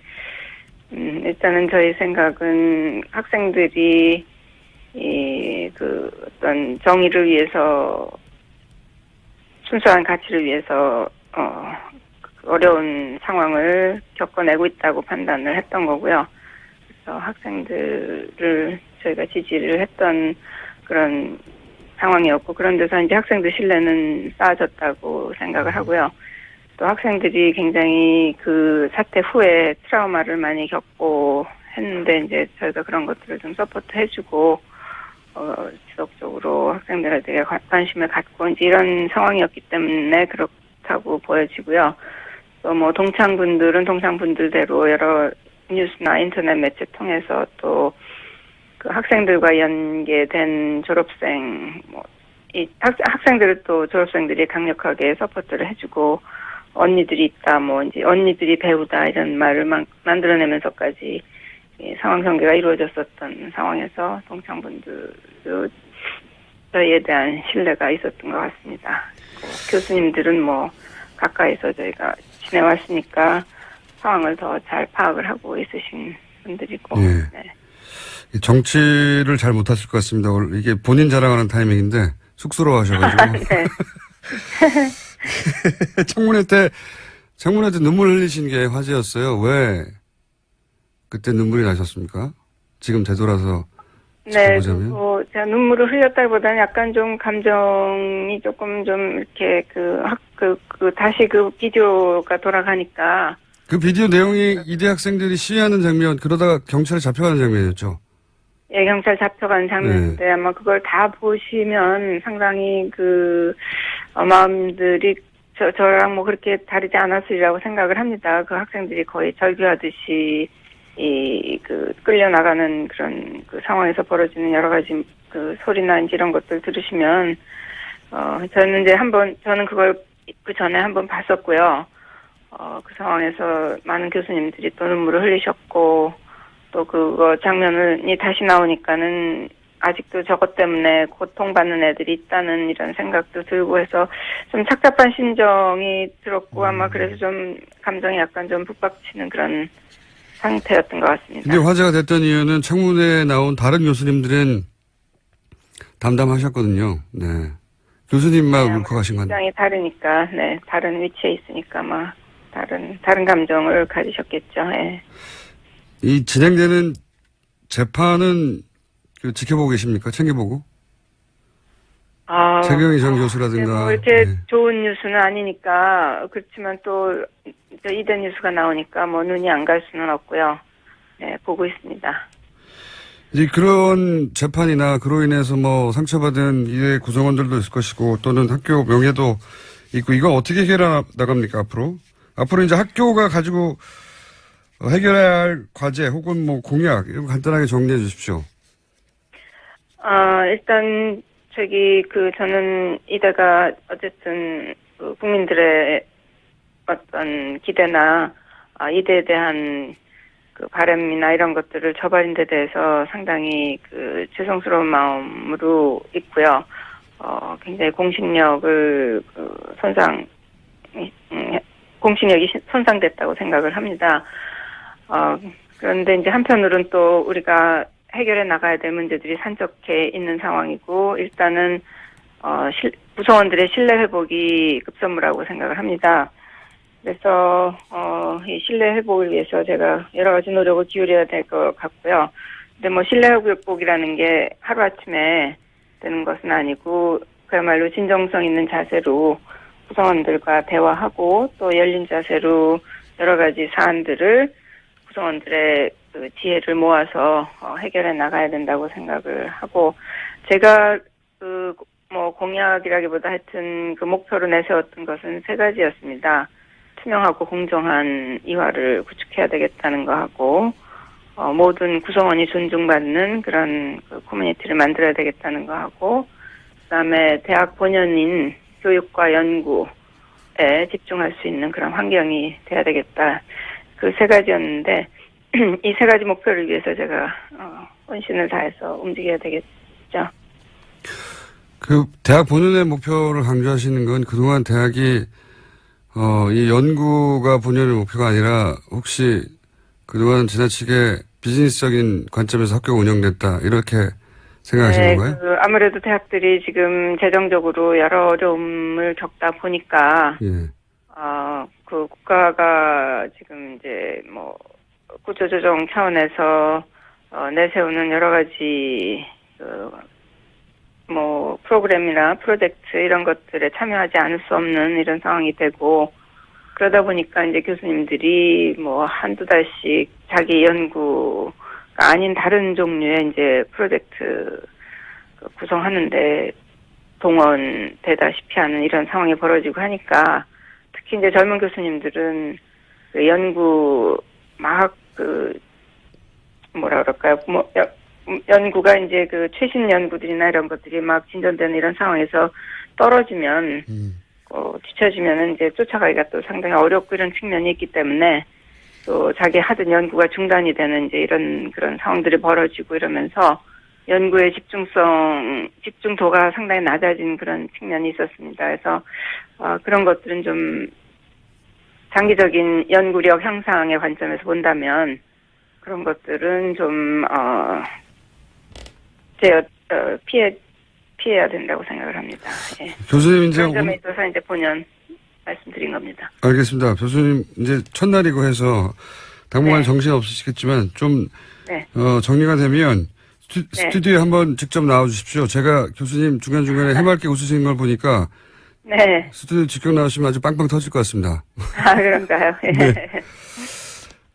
일단은 저희 생각은 학생들이 어떤 정의를 위해서, 순수한 가치를 위해서, 어려운 상황을 겪어내고 있다고 판단을 했던 거고요. 그래서 학생들을 저희가 지지를 했던 그런 상황이었고, 그런 데서 이제 학생들 신뢰는 쌓아졌다고 생각을 하고요. 또 학생들이 굉장히 그 사태 후에 트라우마를 많이 겪고 했는데, 이제 저희가 그런 것들을 좀 서포트 해주고, 지속적으로 학생들에게 관심을 갖고, 이제 이런 상황이었기 때문에 그렇다고 보여지고요. 또 동창분들은 동창분들대로 여러 뉴스나 인터넷 매체 통해서 또 그 학생들과 연계된 졸업생, 학생들을 또 졸업생들이 강력하게 서포트를 해주고, 언니들이 있다, 이제 언니들이 배우다, 이런 말을 만들어내면서까지 상황 전개가 이루어졌었던 상황에서 동창분들도 저희에 대한 신뢰가 있었던 것 같습니다. 교수님들은 가까이서 저희가 지내왔으니까 상황을 더 잘 파악을 하고 있으신 분들이고, 네. 정치를 잘 못하실 것 같습니다. 이게 본인 자랑하는 타이밍인데 쑥스러워하셔가지고. 네. 청문회 때 눈물 흘리신 게 화제였어요. 왜 그때 눈물이 나셨습니까? 지금 되돌아서 짚어보자면. 네, 제가 눈물을 흘렸다기보다는 약간 좀 감정이 조금 좀 이렇게 다시 그 비디오가 돌아가니까. 그 비디오 내용이 이대 학생들이 시위하는 장면, 그러다가 경찰에 잡혀가는 장면이었죠. 예, 경찰 잡혀가는 장면인데, 네. 아마 그걸 다 보시면 상당히 마음들이 저랑 그렇게 다르지 않았으리라고 생각을 합니다. 그 학생들이 거의 절규하듯이, 끌려나가는 그런 상황에서 벌어지는 여러 가지 소리나 이런 것들 들으시면, 저는 이제 저는 그걸 그 전에 한번 봤었고요. 그 상황에서 많은 교수님들이 또 눈물을 흘리셨고, 또 그거 장면이 다시 나오니까는 아직도 저것 때문에 고통받는 애들이 있다는 이런 생각도 들고 해서 좀 착잡한 심정이 들었고, 아마 그래서 좀 감정이 약간 좀 북박치는 그런 상태였던 것 같습니다. 근데 화제가 됐던 이유는 청문회에 나온 다른 교수님들은 담담하셨거든요. 네. 교수님만 울컥하신 건. 입장이 다르니까, 네. 다른 위치에 있으니까 다른 감정을 가지셨겠죠. 네. 이 진행되는 재판은 지켜보고 계십니까? 챙겨보고? 최경희 전 교수라든가. 뭐 이렇게 네. 좋은 뉴스는 아니니까 그렇지만 또 이대 뉴스가 나오니까 뭐 눈이 안 갈 수는 없고요. 네, 보고 있습니다. 이제 그런 재판이나 그로 인해서 뭐 상처받은 이대 구성원들도 있을 것이고 또는 학교 명예도 있고 이거 어떻게 해결해 나갑니까 앞으로? 앞으로 이제 학교가 가지고 해결해야 할 과제 혹은 뭐 공약 이런 거 간단하게 정리해 주십시오. 일단 저는 이대가 어쨌든 그 국민들의 어떤 기대나 이대에 대한 그 바람이나 이런 것들을 저버린 데 대해서 상당히 그 죄송스러운 마음으로 있고요. 굉장히 공신력이 손상됐다고 생각을 합니다. 그런데 이제 한편으로는 또 우리가 해결해 나가야 될 문제들이 산적해 있는 상황이고 일단은 구성원들의 신뢰 회복이 급선무라고 생각을 합니다. 그래서 이 신뢰 회복을 위해서 제가 여러 가지 노력을 기울여야 될 것 같고요. 근데 뭐 신뢰 회복이라는 게 하루아침에 되는 것은 아니고 그야말로 진정성 있는 자세로 구성원들과 대화하고 또 열린 자세로 여러 가지 사안들을 구성원들의 그 지혜를 모아서 해결해 나가야 된다고 생각을 하고 제가 그 뭐 공약이라기보다 하여튼 그 목표로 내세웠던 것은 3가지였습니다. 투명하고 공정한 이화를 구축해야 되겠다는 거 하고 모든 구성원이 존중받는 그런 그 커뮤니티를 만들어야 되겠다는 거 하고 그다음에 대학 본연인 교육과 연구에 집중할 수 있는 그런 환경이 돼야 되겠다. 그 3가지였는데 이 3가지 목표를 위해서 제가 헌신을 다해서 움직여야 되겠죠. 그 대학 본연의 목표를 강조하시는 건 그동안 대학이 이 연구가 본연의 목표가 아니라 혹시 그동안 지나치게 비즈니스적인 관점에서 학교가 운영됐다 이렇게 생각하시는 건가요? 그 아무래도 대학들이 지금 재정적으로 여러 어려움을 겪다 보니까 예. 그 국가가 지금 이제 뭐 구조조정 차원에서 내세우는 여러 가지 뭐 프로그램이나 프로젝트 이런 것들에 참여하지 않을 수 없는 이런 상황이 되고 그러다 보니까 이제 교수님들이 뭐 한두 달씩 자기 연구가 아닌 다른 종류의 이제 프로젝트 구성하는데 동원되다시피 하는 이런 상황이 벌어지고 하니까 특히 이제 젊은 교수님들은 그 연구 막 뭐라 그럴까요? 연구가 이제 그 최신 연구들이나 이런 것들이 막 진전되는 이런 상황에서 떨어지면 뒤처지면은 이제 쫓아가기가 또 상당히 어렵고 이런 측면이 있기 때문에 또 자기 하던 연구가 중단이 되는 이제 이런 그런 상황들이 벌어지고 이러면서 연구의 집중도가 상당히 낮아진 그런 측면이 있었습니다. 그래서 그런 것들은 좀 장기적인 연구력 향상의 관점에서 본다면 그런 것들은 좀 피해야 된다고 생각을 합니다. 예. 교수님 이제 그런 점에 있어서 이제 본연 말씀드린 겁니다. 알겠습니다. 교수님 이제 첫날이고 해서 당분간 네. 정신 없으시겠지만 좀 네. 정리가 되면 네. 스튜디오에 한번 직접 나와 주십시오. 제가 교수님 중간중간에 해맑게 웃으시는 걸 보니까 네. 스튜디오 직접 나오시면 아주 빵빵 터질 것 같습니다. 그런가요? 네.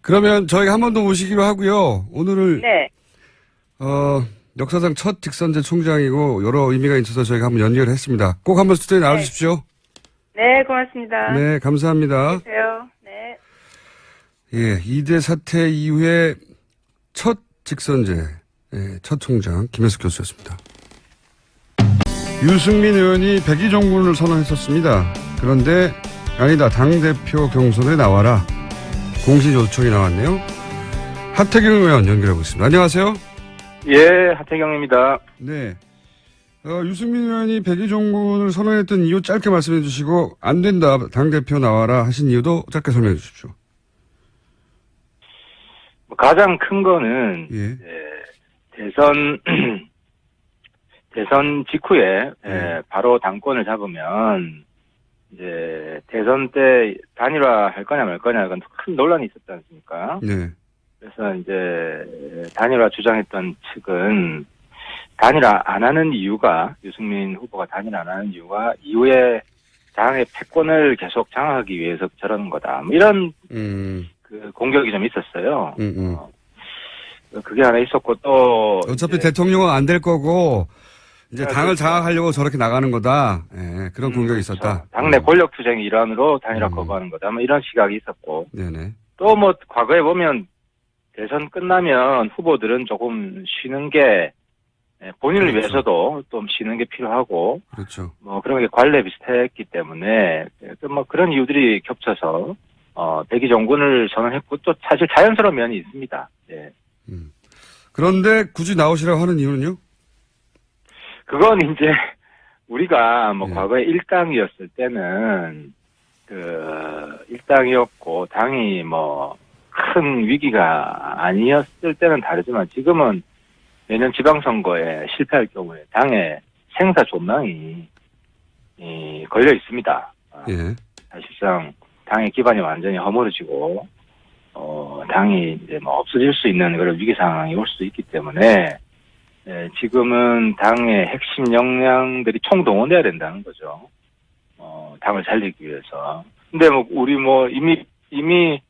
그러면 저희가 한 번 더 모시기로 하고요. 오늘을 네. 역사상 첫 직선제 총장이고 여러 의미가 있어서 저희가 한번 연결했습니다. 꼭 한번 스튜디오에 나와 주십시오. 네, 고맙습니다. 네, 감사합니다. 안녕하세요. 네. 예, 이대 사태 이후에 첫 직선제, 첫 총장 김혜숙 교수였습니다. 유승민 의원이 백의종군을 선언했었습니다. 그런데 아니다, 당대표 경선에 나와라. 공식 요청이 나왔네요. 하태경 의원 연결하고 있습니다. 안녕하세요. 예, 하태경입니다. 네. 유승민 의원이 백의종군을 선언했던 이유 짧게 말씀해 주시고 안 된다, 당대표 나와라 하신 이유도 짧게 설명해 주십시오. 가장 큰 거는 예. 대선 직후에 바로 당권을 잡으면 이제 대선 때 단일화할 거냐 말 거냐 이건 큰 논란이 있었지 않습니까? 네. 그래서 이제 단일화 주장했던 측은 단일화 안 하는 이유가, 유승민 후보가 단일화 안 하는 이유가 이후에 당의 패권을 계속 장악하기 위해서 저러는 거다. 뭐 이런 그 공격이 좀 있었어요. 그게 하나 있었고, 또 어차피 이제 대통령은 안 될 거고 이제 네, 당을 그렇죠. 장악하려고 저렇게 나가는 거다. 예, 그런 공격이 있었다. 그렇죠. 당내 권력 투쟁의 일환으로 단일화 거부하는 거다. 뭐 이런 시각이 있었고, 네네. 또 뭐 과거에 보면 대선 끝나면 후보들은 조금 쉬는 게 본인을 그렇죠. 위해서도 좀 쉬는 게 필요하고, 그렇죠. 뭐 그런 게 관례 비슷했기 때문에 뭐 그런 이유들이 겹쳐서 대기정군을 선언했고, 또 사실 자연스러운 면이 있습니다. 예. 그런데 굳이 나오시라고 하는 이유는요? 그건 이제 우리가 뭐 예. 과거에 일당이었을 때는 일당이었고 당이 뭐 큰 위기가 아니었을 때는 다르지만, 지금은 내년 지방선거에 실패할 경우에 당의 생사 존망이 걸려 있습니다. 예. 사실상 당의 기반이 완전히 허물어지고 당이 이제 뭐 없어질 수 있는 그런 위기 상황이 올 수 있기 때문에 지금은 당의 핵심 역량들이 총동원돼야 된다는 거죠. 당을 살리기 위해서. 근데 뭐 우리 뭐 이미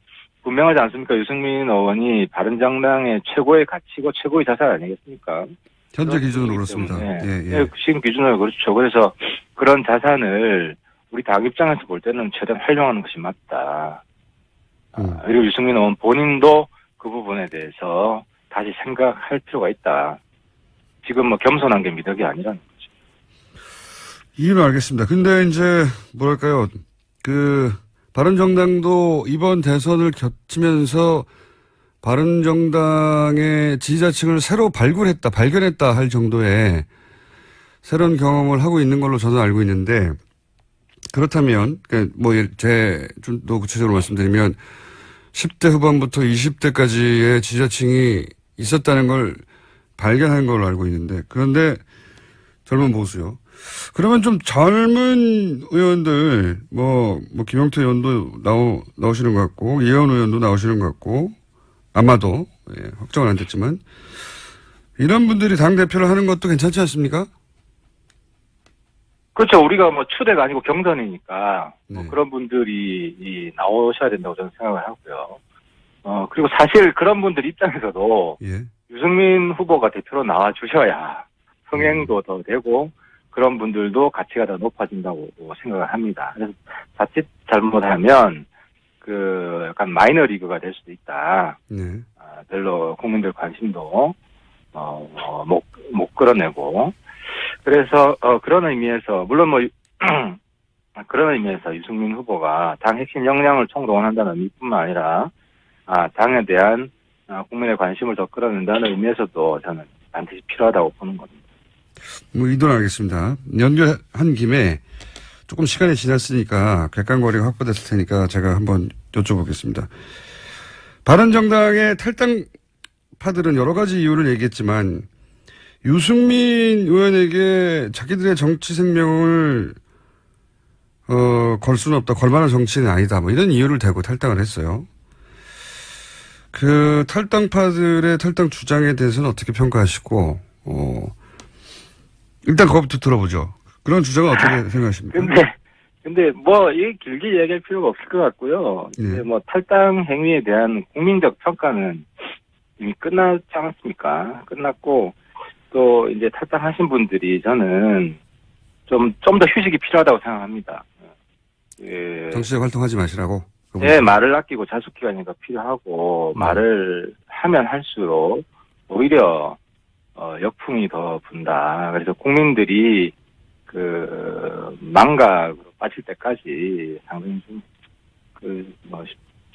분명하지 않습니까? 유승민 의원이 바른정당의 최고의 가치고 최고의 자산 아니겠습니까? 현재 그렇기 기준으로 그렇습니다. 때문에, 예, 예, 지금 기준으로 그렇죠. 그래서 그런 자산을 우리 당 입장에서 볼 때는 최대한 활용하는 것이 맞다. 그리고 유승민 의원 본인도 그 부분에 대해서 다시 생각할 필요가 있다. 지금 뭐 겸손한 게 미덕이 아니라는 거죠. 이유는 알겠습니다. 근데 이제 뭐랄까요, 바른정당도 이번 대선을 겹치면서 바른정당의 지지자층을 새로 발견했다 할 정도의 새로운 경험을 하고 있는 걸로 저는 알고 있는데, 그렇다면 좀 더 구체적으로 말씀드리면 10대 후반부터 20대까지의 지지자층이 있었다는 걸 발견한 걸로 알고 있는데, 그런데 젊은 보수요. 그러면 좀 젊은 의원들, 김영태 의원도 나오시는 것 같고, 이혜원 의원도 나오시는 것 같고, 아마도, 확정은 안 됐지만, 이런 분들이 당대표를 하는 것도 괜찮지 않습니까? 그렇죠. 우리가 뭐 추대가 아니고 경선이니까, 네. 그런 분들이 나오셔야 된다고 저는 생각을 하고요. 그리고 사실 그런 분들 입장에서도 예. 유승민 후보가 대표로 나와 주셔야 흥행도 더 되고, 그런 분들도 가치가 더 높아진다고 생각을 합니다. 그래서 자칫 잘못하면 약간 마이너 리그가 될 수도 있다. 네. 별로 국민들 관심도 못 끌어내고, 그래서 그런 의미에서 물론 그런 의미에서 유승민 후보가 당 핵심 역량을 총동원한다는 의미뿐만 아니라 당에 대한 국민의 관심을 더 끌어낸다는 의미에서도 저는 반드시 필요하다고 보는 겁니다. 이도는 알겠습니다. 연결한 김에 조금 시간이 지났으니까 객관거리가 확보됐을 테니까 제가 한번 여쭤보겠습니다. 바른정당의 탈당파들은 여러 가지 이유를 얘기했지만 유승민 의원에게 자기들의 정치 생명을 걸 수는 없다. 걸 만한 정치는 아니다. 이런 이유를 대고 탈당을 했어요. 그 탈당파들의 탈당 주장에 대해서는 어떻게 평가하시고 일단 그것부터 들어보죠. 그런 주장은 어떻게 생각하십니까? 근데 이 길게 이야기할 필요가 없을 것 같고요. 네. 이제 탈당 행위에 대한 국민적 평가는 이미 끝났지 않았습니까? 끝났고, 또 이제 탈당하신 분들이 저는 좀 더 휴식이 필요하다고 생각합니다. 정치적 활동하지 마시라고? 네, 말을 아끼고 자숙기간이 필요하고, 말을 하면 할수록 오히려 역풍이 더 분다. 그래서 국민들이 망각으로 빠질 때까지 상당히 좀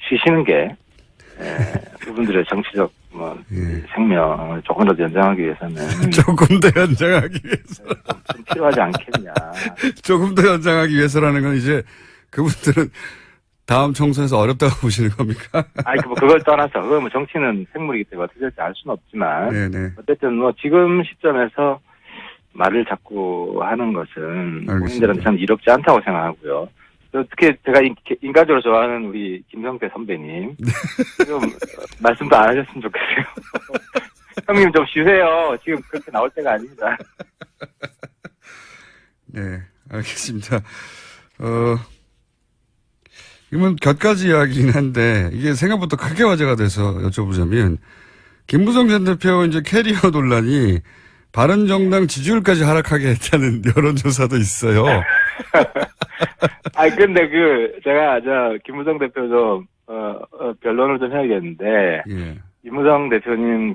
쉬시는 게 그분들의 정치적 생명을 조금 더 연장하기 위해서는 조금 더 연장하기 위해서. 좀 필요하지 않겠냐. 조금 더 연장하기 위해서라는 건 이제 그분들은 다음 총선에서 어렵다고 보시는 겁니까? 그걸 떠나서, 그건 정치는 생물이기 때문에 어떻게 될지 알 수는 없지만, 네네. 어쨌든 지금 시점에서 말을 자꾸 하는 것은 국민들한테 참 이롭지 않다고 생각하고요. 특히 제가 인간적으로 좋아하는 우리 김성태 선배님, 지금 말씀도 안 하셨으면 좋겠어요. 형님 좀 쉬세요. 지금 그렇게 나올 때가 아닙니다. 네, 알겠습니다. 이건 곁가지 이야기긴 한데, 이게 생각보다 크게 화제가 돼서 여쭤보자면, 김무성 전 대표 이제 캐리어 논란이 바른정당 지지율까지 하락하게 했다는 여론조사도 있어요. 근데 제가 김무성 대표 좀, 변론을 좀 해야겠는데, 예. 김무성 대표님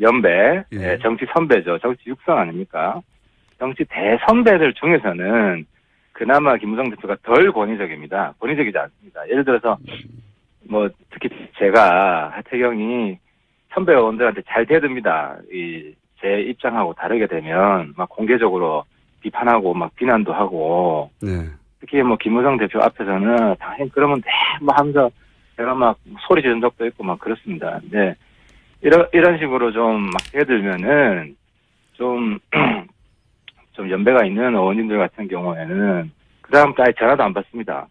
연배, 예. 정치 선배죠. 정치 육성 아닙니까? 정치 대선배들 중에서는 그나마 김무성 대표가 덜 권위적입니다. 권위적이지 않습니다. 예를 들어서, 특히 제가, 하태경이 선배 의원들한테 잘 대듭니다. 제 입장하고 다르게 되면, 막 공개적으로 비판하고, 막 비난도 하고, 네. 특히 김무성 대표 앞에서는 당연히 그러면 돼, 하면서 제가 막 소리 지른 적도 있고 막 그렇습니다. 근데, 이런 식으로 좀 막 대들면은, 좀 연배가 있는 의원님들 같은 경우에는, 그 다음부터 아예 전화도 안 받습니다.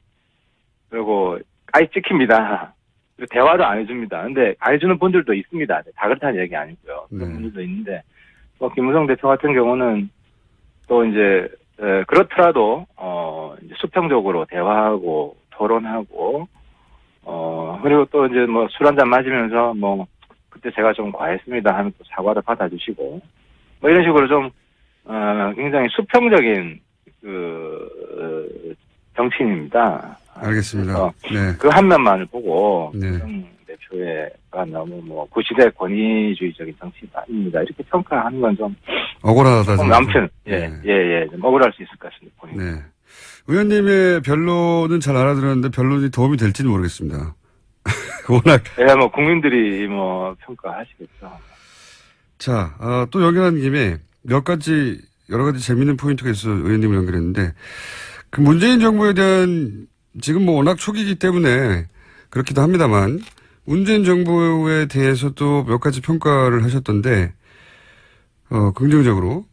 그리고 아예 찍힙니다. 대화도 안 해줍니다. 근데 안 해주는 분들도 있습니다. 다 그렇다는 얘기 아니고요. 그런 네. 분들도 있는데, 김무성 대표 같은 경우는 또 이제, 그렇더라도, 이제 수평적으로 대화하고, 토론하고, 그리고 또 이제 술 한잔 마시면서 그때 제가 좀 과했습니다 하면 또 사과도 받아주시고, 이런 식으로 좀, 굉장히 수평적인, 정치인입니다. 알겠습니다. 네. 그 한 면만을 보고, 네. 대표가 너무 구시대 권위주의적인 정치인입니다. 이렇게 평가하는 건 좀, 억울하다. 아무튼, 네. 좀 억울할 수 있을 것 같습니다. 본인. 네. 의원님의 변론은 잘 알아들었는데 변론이 도움이 될지는 모르겠습니다. 워낙. 국민들이 평가하시겠죠. 자, 또 연결한 김에 여러 가지 재밌는 포인트가 있어서 의원님을 연결했는데, 그 문재인 정부에 대한 지금 워낙 초기이기 때문에 그렇기도 합니다만, 문재인 정부에 대해서도 몇 가지 평가를 하셨던데, 긍정적으로.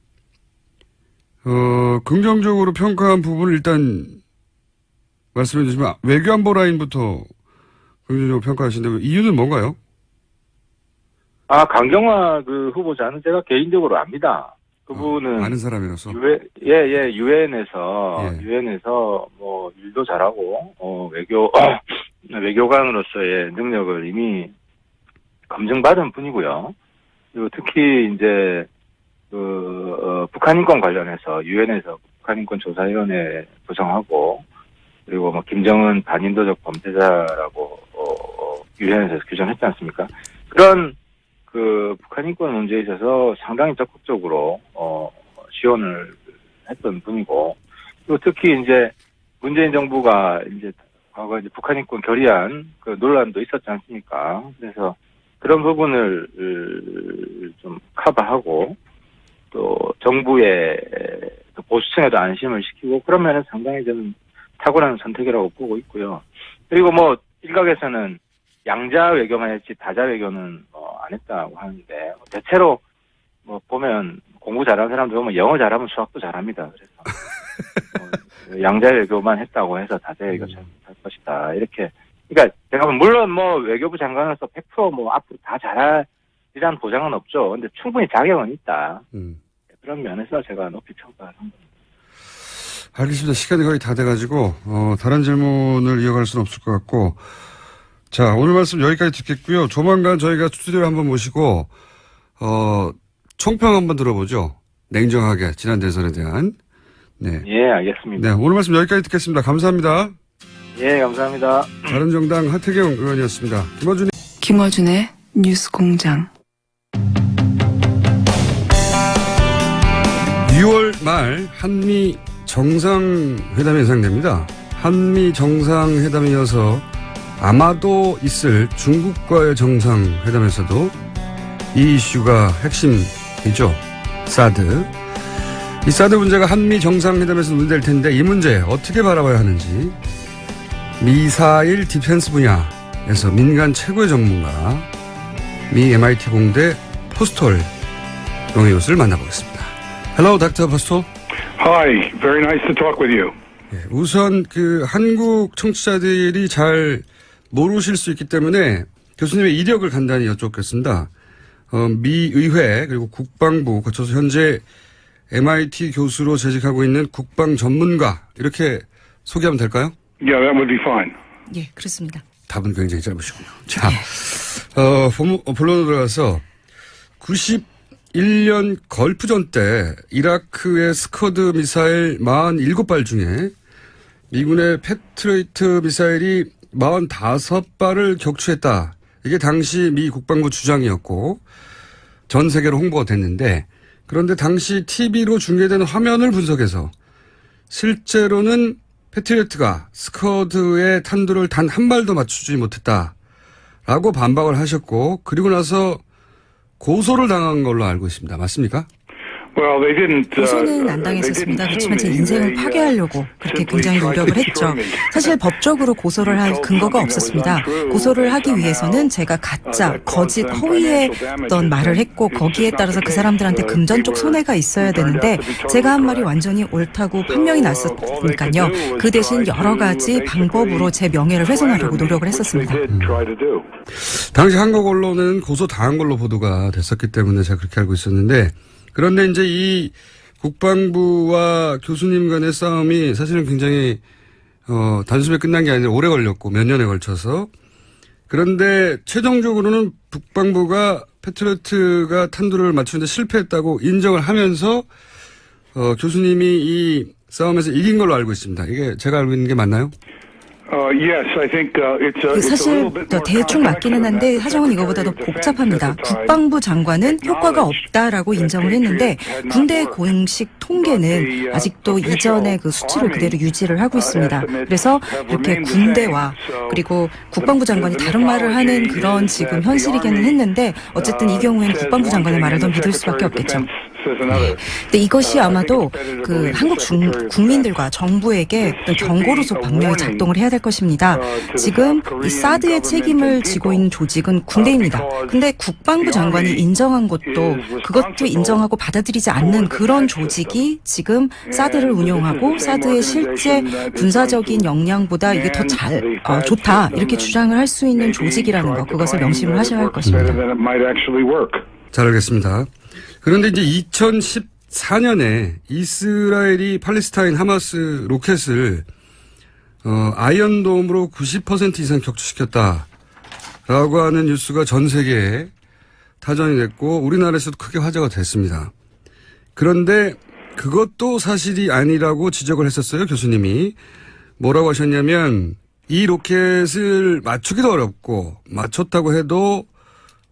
긍정적으로 평가한 부분을 일단 말씀해 주시면, 외교안보 라인부터 긍정적으로 평가하시는데, 이유는 뭔가요? 강경화 후보자는 제가 개인적으로 압니다. 그분은. 아는 사람이라서. 유엔에서 일도 잘하고, 외교관으로서의 능력을 이미 검증받은 분이고요. 그리고 특히 이제, 북한 인권 관련해서 유엔에서 북한 인권 조사위원회 구성하고, 그리고 김정은 반인도적 범죄자라고, 유엔에서 규정했지 않습니까? 그런, 북한 인권 문제에 있어서 상당히 적극적으로, 지원을 했던 분이고, 또 특히 이제, 문재인 정부가 이제, 과거 이제 북한 인권 결의안, 논란도 있었지 않습니까? 그래서 그런 부분을 좀 커버하고, 또 정부의 보수층에도 안심을 시키고, 그런 면에서 상당히 저는 탁월한 선택이라고 보고 있고요. 그리고 일각에서는 양자 외교만 했지 다자 외교는 안 했다고 하는데, 대체로 보면 공부 잘하는 사람들 보면 영어 잘하면 수학도 잘합니다. 그래서 양자 외교만 했다고 해서 다자 외교 잘 것이다. 이렇게. 그러니까 제가 물론 외교부 장관으로서 100% 앞으로 다 잘하리란 보장은 없죠. 근데 충분히 자격은 있다. 그런 면에서 제가 높이 평가를 한 겁니다. 알겠습니다. 시간이 거의 다 돼가지고 다른 질문을 이어갈 수는 없을 것 같고, 자, 오늘 말씀 여기까지 듣겠고요. 조만간 저희가 스튜디오에 한번 모시고 총평 한번 들어보죠. 냉정하게 지난 대선에 대한. 네. 예, 알겠습니다. 네, 오늘 말씀 여기까지 듣겠습니다. 감사합니다. 예, 감사합니다. 바른정당 하태경 의원이었습니다. 김어준의 뉴스공장. 6월 말 한미 정상회담이 예상됩니다. 한미 정상회담에 이어서 아마도 있을 중국과의 정상회담에서도 이 이슈가 핵심이죠. 사드. 이 사드 문제가 한미 정상회담에서 논의될 텐데 이 문제 어떻게 바라봐야 하는지 미사일 디펜스 분야에서 민간 최고의 전문가 미 MIT 공대 포스톨 명예교수를 만나보겠습니다. Hello, Dr. Postol. Hi, very nice to talk with you. 우선 한국 청취자들이 잘 모르실 수 있기 때문에 교수님의 이력을 간단히 여쭙겠습니다. 미 의회 그리고 국방부 거쳐서 현재 MIT 교수로 재직하고 있는 국방 전문가 이렇게 소개하면 될까요? Yeah, that would be fine. 예, 그렇습니다. 답은 굉장히 짧으시군요. 자, 본론으로 들어가서 91년 걸프전 때 이라크의 스커드 미사일 47발 중에 미군의 패트리어트 미사일이 45발을 격추했다. 이게 당시 미 국방부 주장이었고 전 세계로 홍보가 됐는데 그런데 당시 TV로 중계되는 화면을 분석해서 실제로는 패트리어트가 스커드의 탄두를 단 한 발도 맞추지 못했다라고 반박을 하셨고 그리고 나서 고소를 당한 걸로 알고 있습니다. 맞습니까? Well, they didn't. 고소는 안 당했었습니다. 그렇지만 제 인생을 파괴하려고 그렇게 굉장히 노력을 했죠. 사실 법적으로 고소를 할 근거가 없었습니다. 고소를 하기 위해서는 제가 가짜, 거짓, 허위의 어떤 말을 했고 거기에 따라서 그 사람들한테 금전적 손해가 있어야 되는데 제가 한 말이 완전히 옳다고 판명이 났었으니까요. 그 대신 여러 가지 방법으로 제 명예를 훼손하려고 노력을 했었습니다. 당시 한국 언론은 고소 당한 걸로 보도가 됐었기 때문에 제가 그렇게 알고 있었는데 그런데 이제 이 국방부와 교수님 간의 싸움이 사실은 굉장히 단숨에 끝난 게 아니라 오래 걸렸고 몇 년에 걸쳐서 그런데 최종적으로는 국방부가 패트리어트가 탄두를 맞추는데 실패했다고 인정을 하면서 교수님이 이 싸움에서 이긴 걸로 알고 있습니다. 이게 제가 알고 있는 게 맞나요? Yes, I think it's a 사실 little bit more 대충 맞기는 한데 사정은 이거보다 더 복잡합니다. 국방부 장관은 효과가 없다라고 인정을 했는데 군대 공식 통계는 아직도 이전의 그 수치를 그대로 유지를 하고 있습니다. 그래서 이렇게 군대와 그리고 국방부 장관이 다른 말을 하는 그런 지금 현실이기는 했는데 어쨌든 이 경우에는 국방부 장관의 말을 더 믿을 수밖에 없겠죠. 근데 이것이 아마도 그 한국 국민들과 정부에게 어떤 경고로서 분명히 작동을 해야 될 것입니다. 지금 이 사드의 책임을 지고 있는 조직은 군대입니다. 근데 국방부 장관이 인정한 것도 그것도 인정하고 받아들이지 않는 그런 조직이 지금 사드를 운용하고 사드의 실제 군사적인 역량보다 이게 더 좋다 이렇게 주장을 할 수 있는 조직이라는 것 그것을 명심을 하셔야 할 것입니다. 잘 알겠습니다. 그런데 이제 2014년에 이스라엘이 팔레스타인 하마스 로켓을 아이언돔으로 90% 이상 격추시켰다라고 하는 뉴스가 전 세계에 타전이 됐고 우리나라에서도 크게 화제가 됐습니다. 그런데 그것도 사실이 아니라고 지적을 했었어요. 교수님이. 뭐라고 하셨냐면 이 로켓을 맞추기도 어렵고 맞췄다고 해도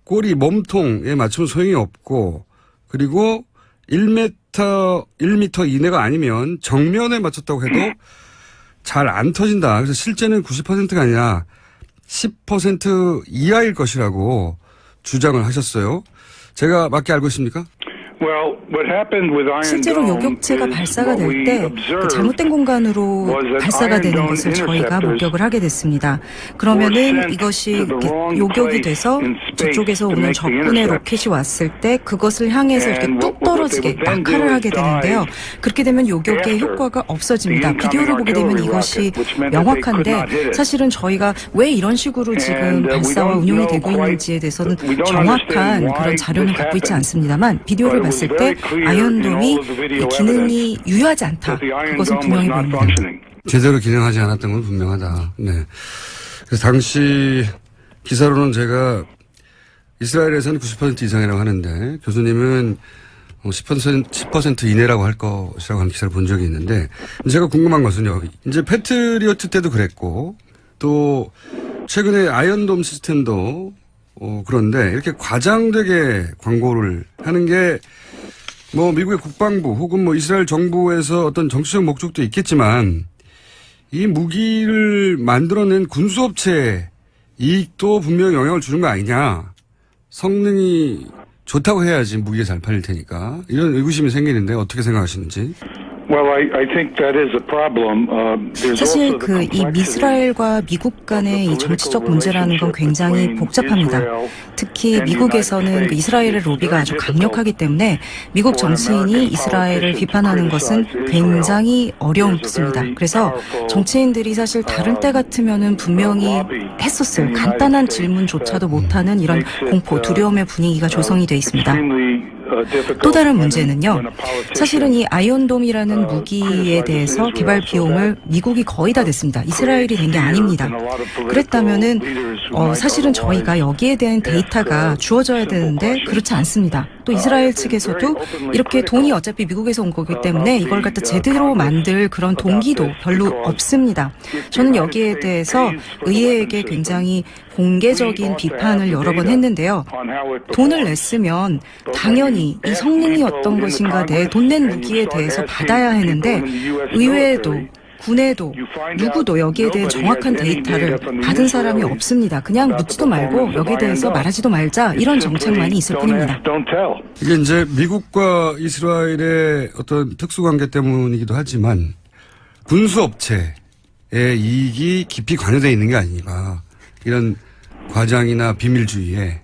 꼬리 몸통에 맞추면 소용이 없고 그리고 1m 이내가 아니면 정면에 맞췄다고 해도 잘 안 터진다. 그래서 실제는 90%가 아니라 10% 이하일 것이라고 주장을 하셨어요. 제가 맞게 알고 있습니까? 실제로 요격체가 발사가 될 때 잘못된 공간으로 발사가 되는 것을 저희가 목격을 하게 됐습니다. 그러면은 이것이 이렇게 요격이 돼서 저쪽에서 오는 적군의 로켓이 왔을 때 그것을 향해서 이렇게 뚝 떨어지게 낙하를 하게 되는데요. 그렇게 되면 요격의 효과가 없어집니다. 비디오를 보게 되면 이것이 명확한데 사실은 저희가 왜 이런 식으로 지금 발사와 운용이 되고 있는지에 대해서는 정확한 그런 자료는 갖고 있지 않습니다만 비디오를 봤을 때 아이언돔이 기능이 유효하지 않다. 그것은 분명히 보입니다. 제대로 기능하지 않았던 건 분명하다. 네. 그래서 당시 기사로는 제가 이스라엘에서는 90% 이상이라고 하는데 교수님은 10% 이내라고 할 것이라고 하는 기사를 본 적이 있는데 제가 궁금한 것은요. 이제 패트리어트 때도 그랬고 또 최근에 아이언돔 시스템도 그런데 이렇게 과장되게 광고를 하는 게 뭐 미국의 국방부 혹은 뭐 이스라엘 정부에서 어떤 정치적 목적도 있겠지만 이 무기를 만들어낸 군수업체의 이익도 분명히 영향을 주는 거 아니냐. 성능이 좋다고 해야지 무기가 잘 팔릴 테니까. 이런 의구심이 생기는데 어떻게 생각하시는지. 사실 이 이스라엘과 미국 간의 이 정치적 문제라는 건 굉장히 복잡합니다. 특히 미국에서는 그 이스라엘의 로비가 아주 강력하기 때문에 미국 정치인이 이스라엘을 비판하는 것은 굉장히 어렵습니다. 그래서 정치인들이 사실 다른 때 같으면은 분명히 했었을 간단한 질문조차도 못하는 이런 공포, 두려움의 분위기가 조성이 돼 있습니다. 또 다른 문제는요. 사실은 이 아이언돔이라는 무기에 대해서 개발 비용을 미국이 거의 다 냈습니다. 이스라엘이 낸 게 아닙니다. 그랬다면은 사실은 저희가 여기에 대한 데이터가 주어져야 되는데 그렇지 않습니다. 또 이스라엘 측에서도 이렇게 돈이 어차피 미국에서 온 거기 때문에 이걸 갖다 제대로 만들 그런 동기도 별로 없습니다. 저는 여기에 대해서 의회에게 굉장히 공개적인 비판을 여러 번 했는데요. 돈을 냈으면 당연히 이 성능이 어떤 것인가 내 돈 낸 무기에 대해서 받아야 하는데 의회에도 군에도 누구도 여기에 대해 정확한 데이터를 받은 사람이 없습니다. 그냥 묻지도 말고 여기에 대해서 말하지도 말자 이런 정책만이 있을 뿐입니다. 이게 이제 미국과 이스라엘의 어떤 특수관계 때문이기도 하지만 군수업체의 이익이 깊이 관여되어 있는 게 아닌가. 이런 과장이나 비밀주의에.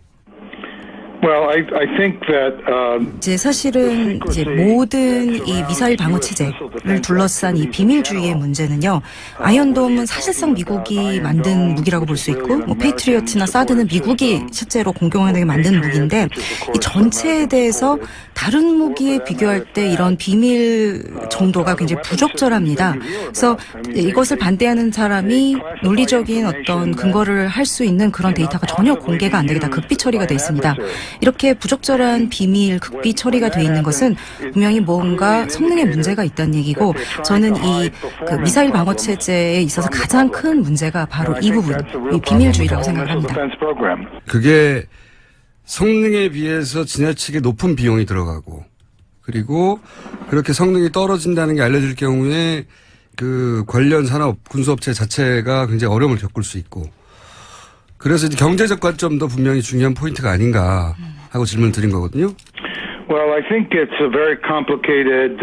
Well, I think that 이제 사실은 이제 모든 이 미사일 방어 체제를 둘러싼 이 비밀주의의 문제는요. 아이언돔은 사실상 미국이 만든 무기라고 볼 수 있고, 뭐 페이트리어트나 사드는 미국이 실제로 공공연하게 만든 무기인데 이 전체에 대해서 다른 무기에 비교할 때 이런 비밀 정도가 굉장히 부적절합니다. 그래서 이것을 반대하는 사람이 논리적인 어떤 근거를 할 수 있는 그런 데이터가 전혀 공개가 안 되게 다 극비 처리가 돼 있습니다. 이렇게 부적절한 비밀, 극비 처리가 돼 있는 것은 분명히 뭔가 성능에 문제가 있다는 얘기고 저는 이 그 미사일 방어 체제에 있어서 가장 큰 문제가 바로 이 부분, 이 비밀주의라고 생각을 합니다. 그게 성능에 비해서 지나치게 높은 비용이 들어가고 그리고 그렇게 성능이 떨어진다는 게 알려질 경우에 그 관련 산업, 군수업체 자체가 굉장히 어려움을 겪을 수 있고 그래서 이제 경제적 관점도 분명히 중요한 포인트가 아닌가 하고 질문을 드린 거거든요. Well, I think it's a very complicated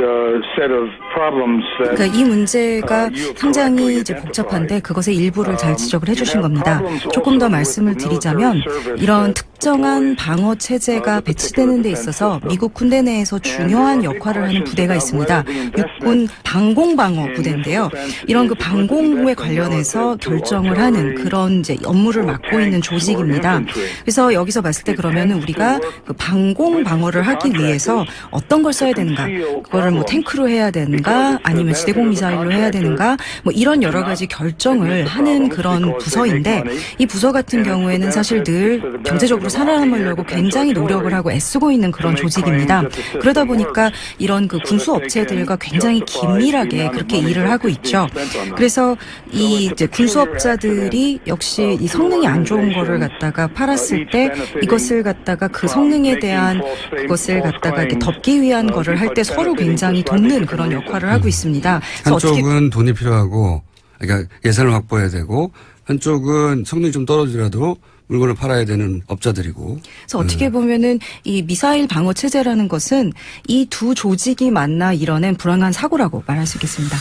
set of problems. 그러니까 이 문제가 상당히 이제 복잡한데 그것의 일부를 잘 지적을 해주신 겁니다. 조금 더 말씀을 드리자면 이런 특정한 방어 체제가 배치되는 데 있어서 미국 군대 내에서 중요한 역할을 하는 부대가 있습니다. 육군 방공방어 부대인데요. 이런 그 방공에 관련해서 결정을 하는 그런 이제 업무를 맡고 있는 조직입니다. 그래서 여기서 봤을 때 그러면은 우리가 그 방공방어를 하기 위해서 어떤 걸 써야 되는가, 그거를 뭐 탱크로 해야 되는가, 아니면 지대공 미사일로 해야 되는가, 뭐 이런 여러 가지 결정을 하는 그런 부서인데 이 부서 같은 경우에는 사실 늘 경제적으로 살아남으려고 굉장히 노력을 하고 애쓰고 있는 그런 조직입니다. 그러다 보니까 이런 그 군수 업체들과 굉장히 긴밀하게 그렇게 일을 하고 있죠. 그래서 이 이제 군수업자들이 역시 이 성능이 안 좋은 거를 갖다가 팔았을 때 이것을 갖다가 그 성능에 대한 그것을 갖다가 이렇게 덮기 위한 거를 할 때 서로 굉장히 돕는 그런 역할을 하고 있습니다. 한쪽은 돈이 필요하고 그러니까 예산을 확보해야 되고 한쪽은 성능이 좀 떨어지더라도 물건을 팔아야 되는 업자들이고. 그래서 어떻게 보면은 이 미사일 방어 체제라는 것은 이 두 조직이 만나 이뤄낸 불안한 사고라고 말할 수 있겠습니다.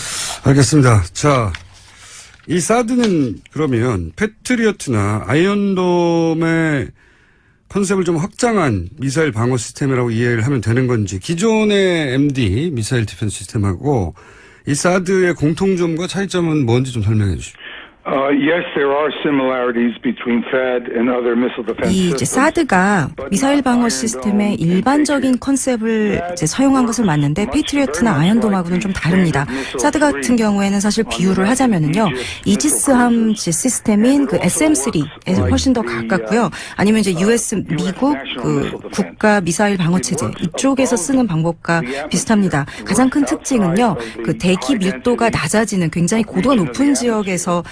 알겠습니다. 자, 이 사드는 그러면 패트리어트나 아이언돔의 컨셉을 좀 확장한 미사일 방어 시스템이라고 이해를 하면 되는 건지 기존의 MD 미사일 디펜스 시스템하고 이 사드의 공통점과 차이점은 뭔지 좀 설명해 주십시오. Yes, there are similarities between THAAD and other missile defense 이 이제 systems. 사드가 미사일 방어 시스템의 일반적인 컨셉을 이제 사용한 것은 맞는데 페이트리어트나 아이언돔하고는 좀 다릅니다. 사드 같은 경우에는 사실 비유를 하자면은요, 이지스함 시스템인 그 SM3에 훨씬 더 가깝고요. 아니면 이제 US 미국 그 국가 미사일 방어 체제 이쪽에서 쓰는 방법과 비슷합니다. 가장 큰 특징은요, 그 대기 밀도가 낮아지는 굉장히 고도가 높은 지역에서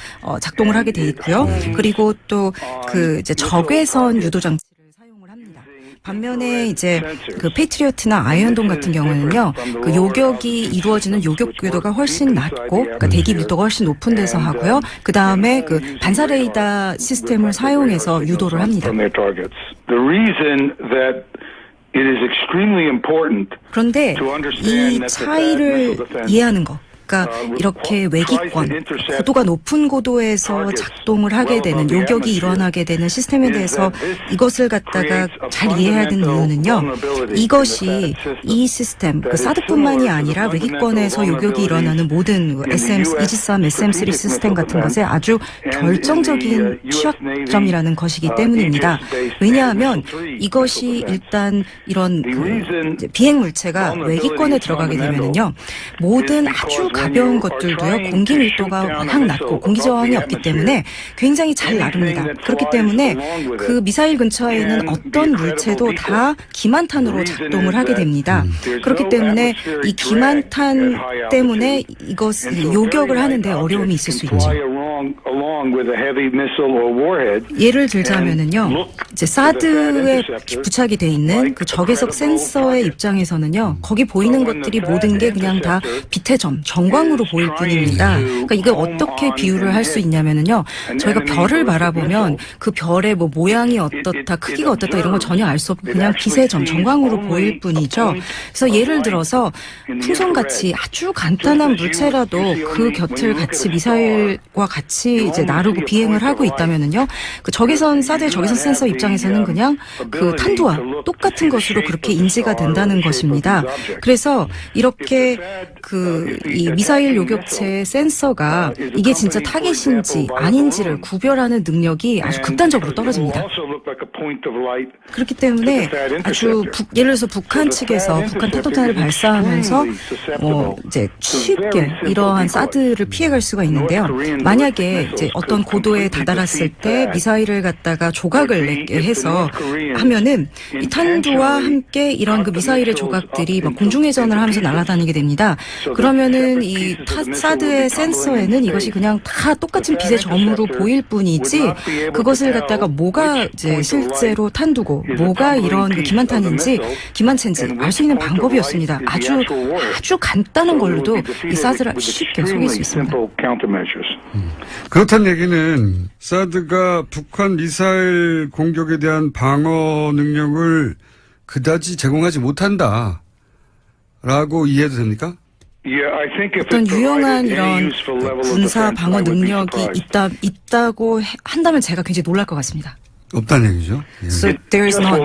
작동을 하게 돼 있고요. 그리고 또 그 이제 적외선 유도 장치를 사용을 합니다. 반면에 이제 그 페이트리어트나 아이언돔 같은 경우에는요, 그 요격이 이루어지는 요격 궤도가 훨씬 낮고, 그러니까 대기 밀도가 훨씬 높은 데서 하고요. 그 다음에 그 반사 레이더 시스템을 사용해서 유도를 합니다. The reason that it is extremely important 그런데 이 차이를 이해하는 거. 그러니까 이렇게 외기권, 고도가 높은 고도에서 작동을 하게 되는 요격이 일어나게 되는 시스템에 대해서 이것을 갖다가 잘 이해해야 되는 이유는요. 이것이 이 시스템, 그 사드뿐만이 아니라 외기권에서 요격이 일어나는 모든 이지스함, SM3 시스템 같은 것에 아주 결정적인 취약점이라는 것이기 때문입니다. 왜냐하면 이것이 일단 이런 비행 물체가 외기권에 들어가게 되면은요, 모든 아주 가벼운 것들도요, 공기 밀도가 워낙 낮고 공기 저항이 없기 때문에 굉장히 잘 나릅니다. 그렇기 때문에 그 미사일 근처에 있는 어떤 물체도 다 기만탄으로 작동을 하게 됩니다. 그렇기 때문에 이 기만탄 때문에 이것을 요격을 하는데 어려움이 있을 수 있죠. 예를 들자면은요, 이제 사드에 부착이 돼 있는 그 적외선 센서의 입장에서는요, 거기 보이는 것들이 모든 게 그냥 다 빛의 점, 전광으로 보일 뿐입니다. 그러니까 이걸 어떻게 비유를 할 수 있냐면은요, 저희가 별을 바라보면 그 별의 뭐 모양이 어떻다, 크기가 어떻다 이런 걸 전혀 알 수 없고 그냥 빛의 점, 전광으로 보일 뿐이죠. 그래서 예를 들어서 풍선같이 아주 간단한 물체라도 그 곁을 같이 미사일과 같이 이제 나르고 비행을 하고 있다면은요, 그 사드의 적외선 센서 입장에서는 그냥 그 탄두와 똑같은 것으로 그렇게 인지가 된다는 것입니다. 그래서 이렇게 이 미사일 요격체의 센서가 이게 진짜 타겟인지 아닌지를 구별하는 능력이 아주 극단적으로 떨어집니다. 그렇기 때문에 아주 예를 들어서 북한 측에서 북한 탄도탄을 발사하면서 이제 쉽게 이러한 사드를 피해갈 수가 있는데요. 만약에 이제 어떤 고도에 다다랐을 때 미사일을 갖다가 조각을 내게 해서 하면은 이 탄두와 함께 이런 그 미사일의 조각들이 막 공중회전을 하면서 날아다니게 됩니다. 그러면은 이 사드의 센서에는 이것이 그냥 다 똑같은 빛의 점으로 보일 뿐이지 그것을 갖다가 뭐가 이제 실제로 탄두고 뭐가 이런 그 기만탄인지 기만체인지 알 수 있는 방법이 없습니다. 아주 간단한 걸로도 이 사드를 쉽게 속일 수 있습니다. 그렇다는 얘기는 사드가 북한 미사일 공격에 대한 방어 능력을 그다지 제공하지 못한다라고 이해해도 됩니까? 어떤 유용한 이런 군사 방어 능력이 있다고 한다면 제가 굉장히 놀랄 것 같습니다. 없다는 얘기죠. So there is none.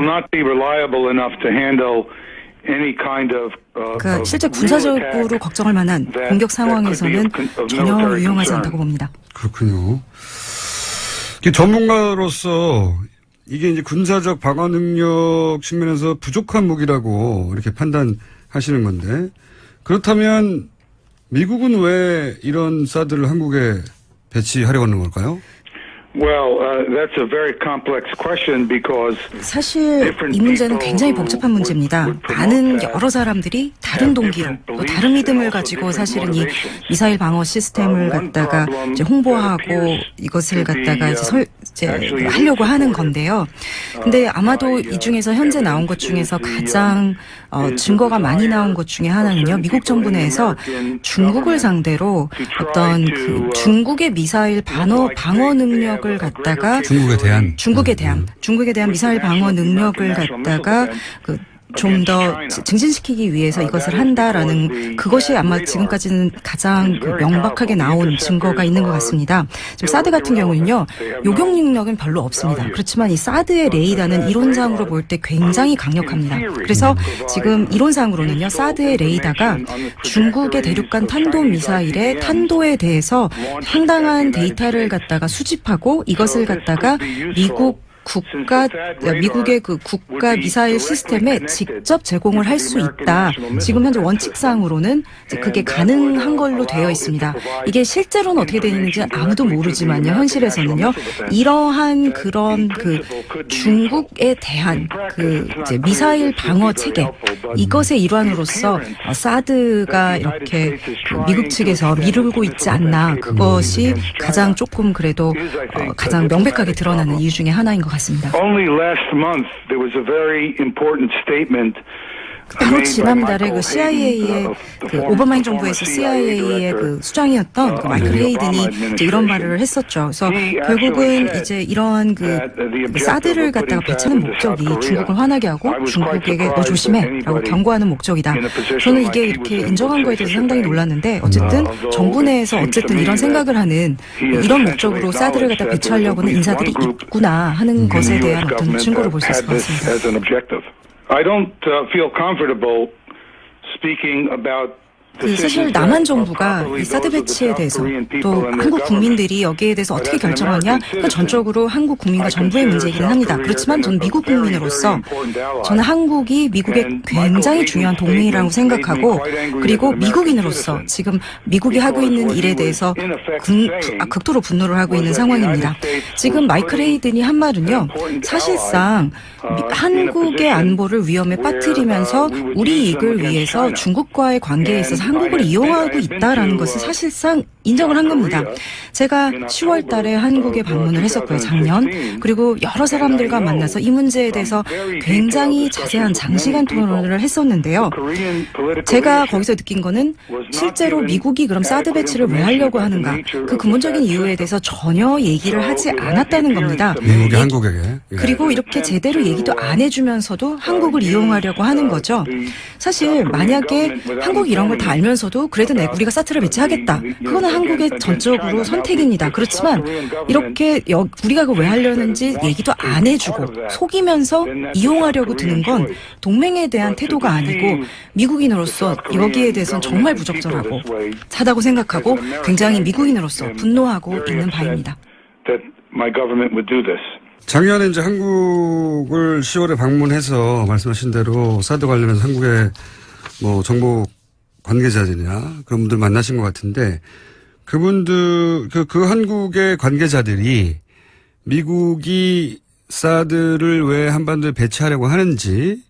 그러니까 실제 군사적으로 걱정할 만한 공격 상황에서는 전혀 유용하지 않다고 봅니다. 그렇군요. 전문가로서 이게 이제 군사적 방어 능력 측면에서 부족한 무기라고 이렇게 판단하시는 건데, 그렇다면 미국은 왜 이런 사드를 한국에 배치하려고 하는 걸까요? 사실 이 문제는 굉장히 복잡한 문제입니다. 많은 여러 사람들이 다른 동기로 또 다른 믿음을 가지고 사실은 이 미사일 방어 시스템을 갖다가 이제 홍보하고 이것을 갖다가 이제 하려고 하는 건데요. 근데 아마도 이 중에서 현재 나온 것 중에서 가장 증거가 많이 나온 것 중에 하나는요, 미국 정부 내에서 중국을 상대로 어떤 그 중국의 미사일 방어 능력을 갖다가 중국에 대한 미사일 방어 능력을 갖다가 좀 더 증진시키기 위해서 이것을 한다라는 그것이 아마 지금까지는 가장 명백하게 나온 증거가 있는 것 같습니다. 지금 사드 같은 경우는요, 요격 능력은 별로 없습니다. 그렇지만 이 사드의 레이더는 이론상으로 볼 때 굉장히 강력합니다. 그래서 지금 이론상으로는요, 사드의 레이더가 중국의 대륙간 탄도 미사일의 탄도에 대해서 상당한 데이터를 갖다가 수집하고 이것을 갖다가 미국의 그 국가 미사일 시스템에 직접 제공을 할 수 있다. 지금 현재 원칙상으로는 그게 가능한 걸로 되어 있습니다. 이게 실제로는 어떻게 되는지 아무도 모르지만요. 현실에서는요. 이러한 그런 그 중국에 대한 그 이제 미사일 방어 체계 이것의 일환으로서 사드가 이렇게 미국 측에서 미루고 있지 않나. 그것이 가장 조금 그래도 가장 명백하게 드러나는 이유 중에 하나인 것 같습니다. Only last month there was a very important statement 바로 지난달에 그 CIA의 그 오바마 행정부에서 CIA의 그 수장이었던 그 마이클 헤이든이 이제 이런 말을 했었죠. 그래서 결국은 이제 이러한 그 사드를 갖다가 배치하는 목적이 중국을 화나게 하고 중국에게 너 조심해라고 경고하는 목적이다. 저는 이게 이렇게 인정한 거에 대해서 상당히 놀랐는데 어쨌든 정부 내에서 어쨌든 이런 생각을 하는 이런 목적으로 사드를 갖다 배치하려고 하는 인사들이 있구나 하는 것에 대한 어떤 증거를 볼 수 있을 것 같습니다. I don't feel comfortable speaking about 그 사실 남한 정부가 이 사드 배치에 대해서 또 한국 국민들이 여기에 대해서 어떻게 결정하냐 그건 전적으로 한국 국민과 정부의 문제이긴 합니다. 그렇지만 저는 미국 국민으로서 저는 한국이 미국의 굉장히 중요한 동맹이라고 생각하고 그리고 미국인으로서 지금 미국이 하고 있는 일에 대해서 극도로 분노를 하고 있는 상황입니다. 지금 마이클 헤이든이 한 말은요. 사실상 한국의 안보를 위험에 빠뜨리면서 우리 이익을 위해서 중국과의 관계에 있어서 한국을 이용하고 있다라는 것을 사실상 인정을 한 겁니다. 제가 10월 달에 한국에 방문을 했었고요, 작년. 그리고 여러 사람들과 만나서 이 문제에 대해서 굉장히 자세한 장시간 토론을 했었는데요. 제가 거기서 느낀 거는 실제로 미국이 그럼 사드 배치를 왜 하려고 하는가 그 근본적인 이유에 대해서 전혀 얘기를 하지 않았다는 겁니다. 미국이 한국에게. 그리고 이렇게 제대로 얘기도 안 해주면서도 한국을 이용하려고 하는 거죠. 사실 만약에 한국이 이런 걸 다 알면서도 그래도 우리가 사드를 배치하겠다. 그거는 한국의 전적으로 선택입니다. 그렇지만 이렇게 우리가 그걸 왜 하려는지 얘기도 안 해주고 속이면서 이용하려고 드는 건 동맹에 대한 태도가 아니고 미국인으로서 여기에 대해서는 정말 부적절하고 차다고 생각하고 굉장히 미국인으로서 분노하고 있는 바입니다. 작년에 이제 한국을 10월에 방문해서 말씀하신 대로 사드 관련해서 한국의 뭐 정보 관계자들이나 그런 분들 만나신 것 같은데 그분들 그 한국의 관계자들이 미국이 사드를 왜 한반도에 배치하려고 하는지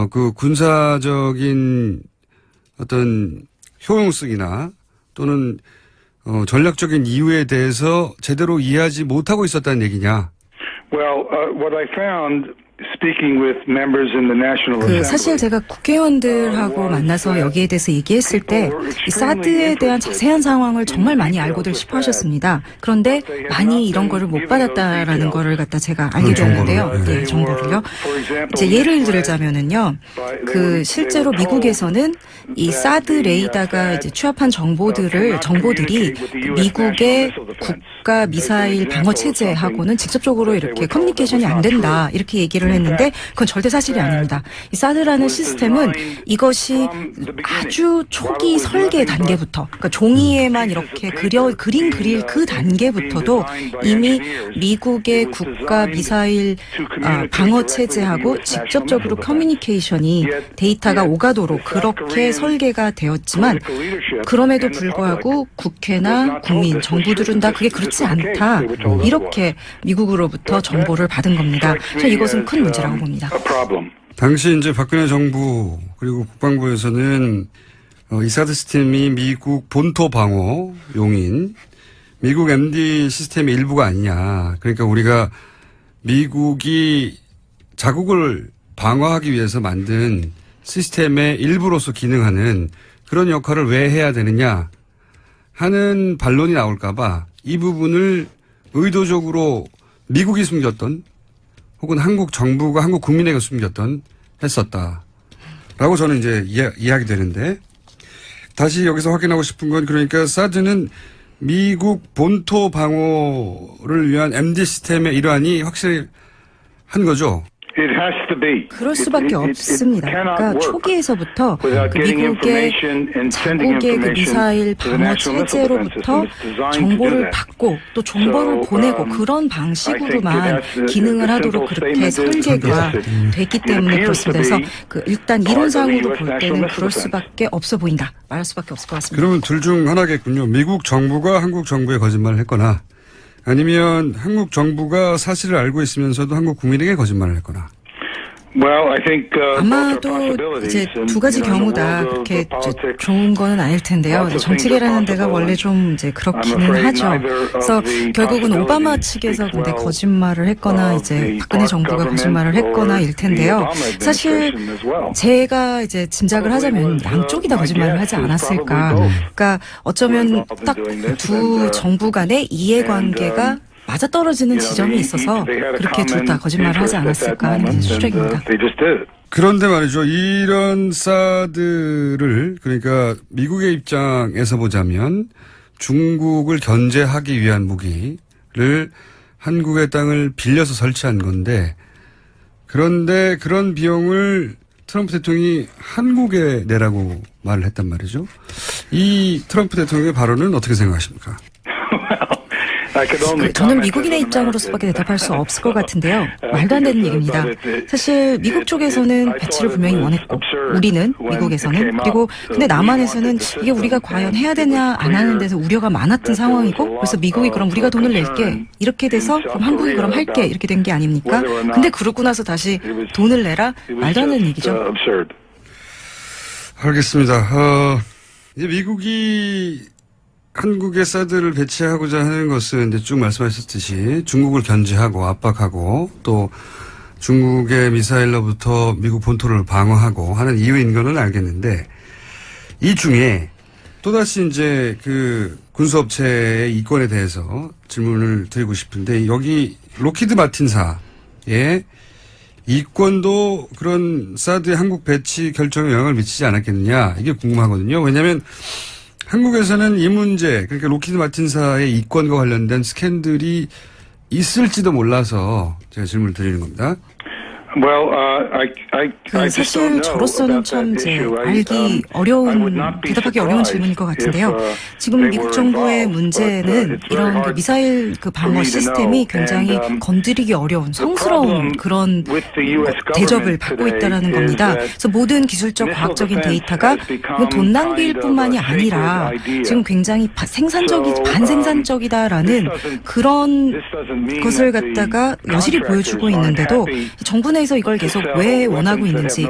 그 군사적인 어떤 효용성이나 또는 전략적인 이유에 대해서 제대로 이해하지 못하고 있었다는 얘기냐? Well, what I found speaking with members in the National Assembly. 사실 제가 국회의원들하고 만나서 여기에 대해서 얘기했을 때 이 사드에 대한 자세한 상황을 정말 많이 알고들 싶어 하셨습니다. 그런데 많이 이런 거를 못 받았다라는 거를 갖다 제가 알게 됐는데요. 네, 정보를요. 이제 예를 들자면은요. 그 실제로 미국에서는 이 사드 레이더가 이제 취합한 정보들이 미국의 국가 미사일 방어 체제하고는 직접적으로 이렇게 커뮤니케이션이 안 된다. 이렇게 얘기를 했는데 그건 절대 사실이 아닙니다. 이 사드라는 시스템은 이것이 아주 초기 설계 단계부터 그러니까 종이에만 이렇게 그림 그릴 그 단계부터도 이미 미국의 국가 미사일 방어 체제하고 직접적으로 커뮤니케이션이 데이터가 오가도록 그렇게 설계가 되었지만 그럼에도 불구하고 국회나 국민, 정부들은 다 그게 그렇지 않다. 이렇게 미국으로부터 정보를 받은 겁니다. 저는 이것은 큰 문제라고 봅니다. 당시 이제 박근혜 정부 그리고 국방부에서는 이 사드 시스템이 미국 본토 방어용인 미국 MD 시스템의 일부가 아니냐. 그러니까 우리가 미국이 자국을 방어하기 위해서 만든 시스템의 일부로서 기능하는 그런 역할을 왜 해야 되느냐 하는 반론이 나올까봐 이 부분을 의도적으로 미국이 숨겼던 혹은 한국 정부가 한국 국민에게 숨겼던 했었다라고 저는 이제 이야기 되는데 다시 여기서 확인하고 싶은 건 그러니까 사드는 미국 본토 방어를 위한 MD 시스템의 일환이 확실히 한 거죠. 그럴 수밖에 없습니다. 그러니까 초기에서부터 그 미국의 자국의 그 미사일 방어 체제로부터 정보를 받고 또 정보를 보내고 그런 방식으로만 기능을 하도록 그렇게 설계가 됐기 때문에 그렇습니다. 그래서 일단 이론상으로 볼 때는 그럴 수밖에 없어 보인다. 말할 수밖에 없을 것 같습니다. 그러면 둘 중 하나겠군요. 미국 정부가 한국 정부에 거짓말을 했거나 아니면 한국 정부가 사실을 알고 있으면서도 한국 국민에게 거짓말을 했거나. Well, I think both are 아마도 possibilities. 이제 And, 두 가지 you know, in the 경우 다 world of 그렇게 politics, 좋은 거는 아닐 텐데요. lots of 정치계라는 things are 데가 원래 좀 이제 I'm 그렇기는 afraid 하죠. neither of 그래서 the 결국은 오바마 possibilities 측에서 speaks 근데 well 거짓말을 했거나 of 이제 the 박근혜 정부가 government 거짓말을 했거나 or 일 텐데요. the Obama 사실 administration as well. 제가 이제 짐작을 하자면 양쪽이 다 거짓말을 하지 않았을까. 그러니까 어쩌면 딱 두 정부 간의 이해관계가 맞아떨어지는 지점이 있어서 그렇게 둘 다 거짓말을 하지 않았을까 하는 게 추정입니다. 그런데 말이죠. 이런 사드를 그러니까 미국의 입장에서 보자면 중국을 견제하기 위한 무기를 한국의 땅을 빌려서 설치한 건데 그런데 그런 비용을 트럼프 대통령이 한국에 내라고 말을 했단 말이죠. 이 트럼프 대통령의 발언은 어떻게 생각하십니까? 저는 미국인의 입장으로서밖에 대답할 수 없을 것 같은데요. 말도 안 되는 얘기입니다. 사실 미국 쪽에서는 배치를 분명히 원했고 우리는 미국에서는 그리고 근데 남한에서는 이게 우리가 과연 해야 되냐 안 하는 데서 우려가 많았던 상황이고 그래서 미국이 그럼 우리가 돈을 낼게 이렇게 돼서 그럼 한국이 그럼 할게 이렇게 된 게 아닙니까? 근데 그러고 나서 다시 돈을 내라? 말도 안 되는 얘기죠. 알겠습니다. 이제 미국이 한국에 사드를 배치하고자 하는 것은 이제 쭉 말씀하셨듯이 중국을 견제하고 압박하고 또 중국의 미사일로부터 미국 본토를 방어하고 하는 이유인 거는 알겠는데 이 중에 또다시 이제 그 군수업체의 이권에 대해서 질문을 드리고 싶은데 여기 로키드 마틴사의 이권도 그런 사드의 한국 배치 결정에 영향을 미치지 않았겠느냐 이게 궁금하거든요. 왜냐하면 한국에서는 이 문제, 그러니까 로키드 마틴사의 이권과 관련된 스캔들이 있을지도 몰라서 제가 질문을 드리는 겁니다. 사실 저로서는 참 이제 알기 어려운 대답하기 어려운 질문일 것 같은데요. 지금 미국 정부의 문제는 이런 그 미사일 그 방어 시스템이 굉장히 건드리기 어려운 성스러운 그런 대접을 받고 있다라는 겁니다. 그래서 모든 기술적 과학적인 데이터가 돈 낭비일 뿐만이 아니라 지금 굉장히 반생산적이다라는 그런 것을 갖다가 여실히 보여주고 있는데도 정부 내에서 이걸 계속 왜 원하고 있는지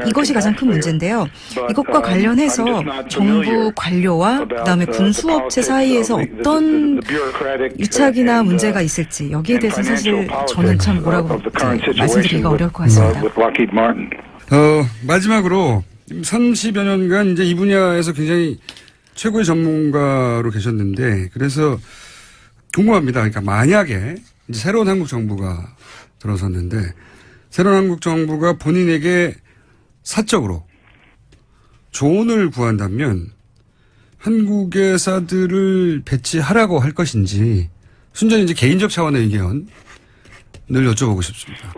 이것이 가장 큰 문제인데요. 이것과 관련해서 정부 관료와 그다음에 군수업체 사이에서 어떤 유착이나 문제가 있을지 여기에 대해서 사실 저는 참 뭐라고 말씀드리기가 어려울 것 같습니다. 마지막으로 30여 년간 이제 이 분야에서 굉장히 최고의 전문가로 계셨는데 그래서 궁금합니다. 그러니까 만약에 이제 새로운 한국 정부가 들어섰는데 새로운 한국 정부가 본인에게 사적으로 조언을 구한다면 한국의 사드를 배치하라고 할 것인지 순전히 이제 개인적 차원의 의견을 여쭤보고 싶습니다.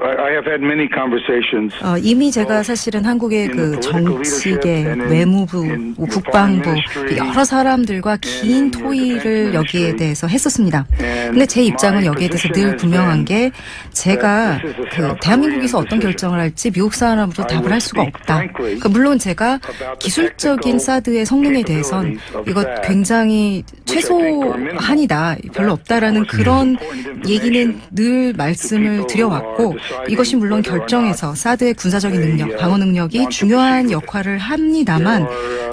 이미 제가 사실은 한국의 그 정치계, 외무부, 국방부 여러 사람들과 긴 토의를 여기에 대해서 했었습니다. 근데 제 입장은 여기에 대해서 늘 분명한 게 제가 그 대한민국에서 어떤 결정을 할지 미국 사람으로 답을 할 수가 없다. 그러니까 물론 제가 기술적인 사드의 성능에 대해선 이거 굉장히 최소한이다, 별로 없다라는 그런 얘기는 늘 말씀을 드려왔고 이것이 물론 결정에서 사드의 군사적인 능력, 방어 능력이 중요한 역할을 합니다만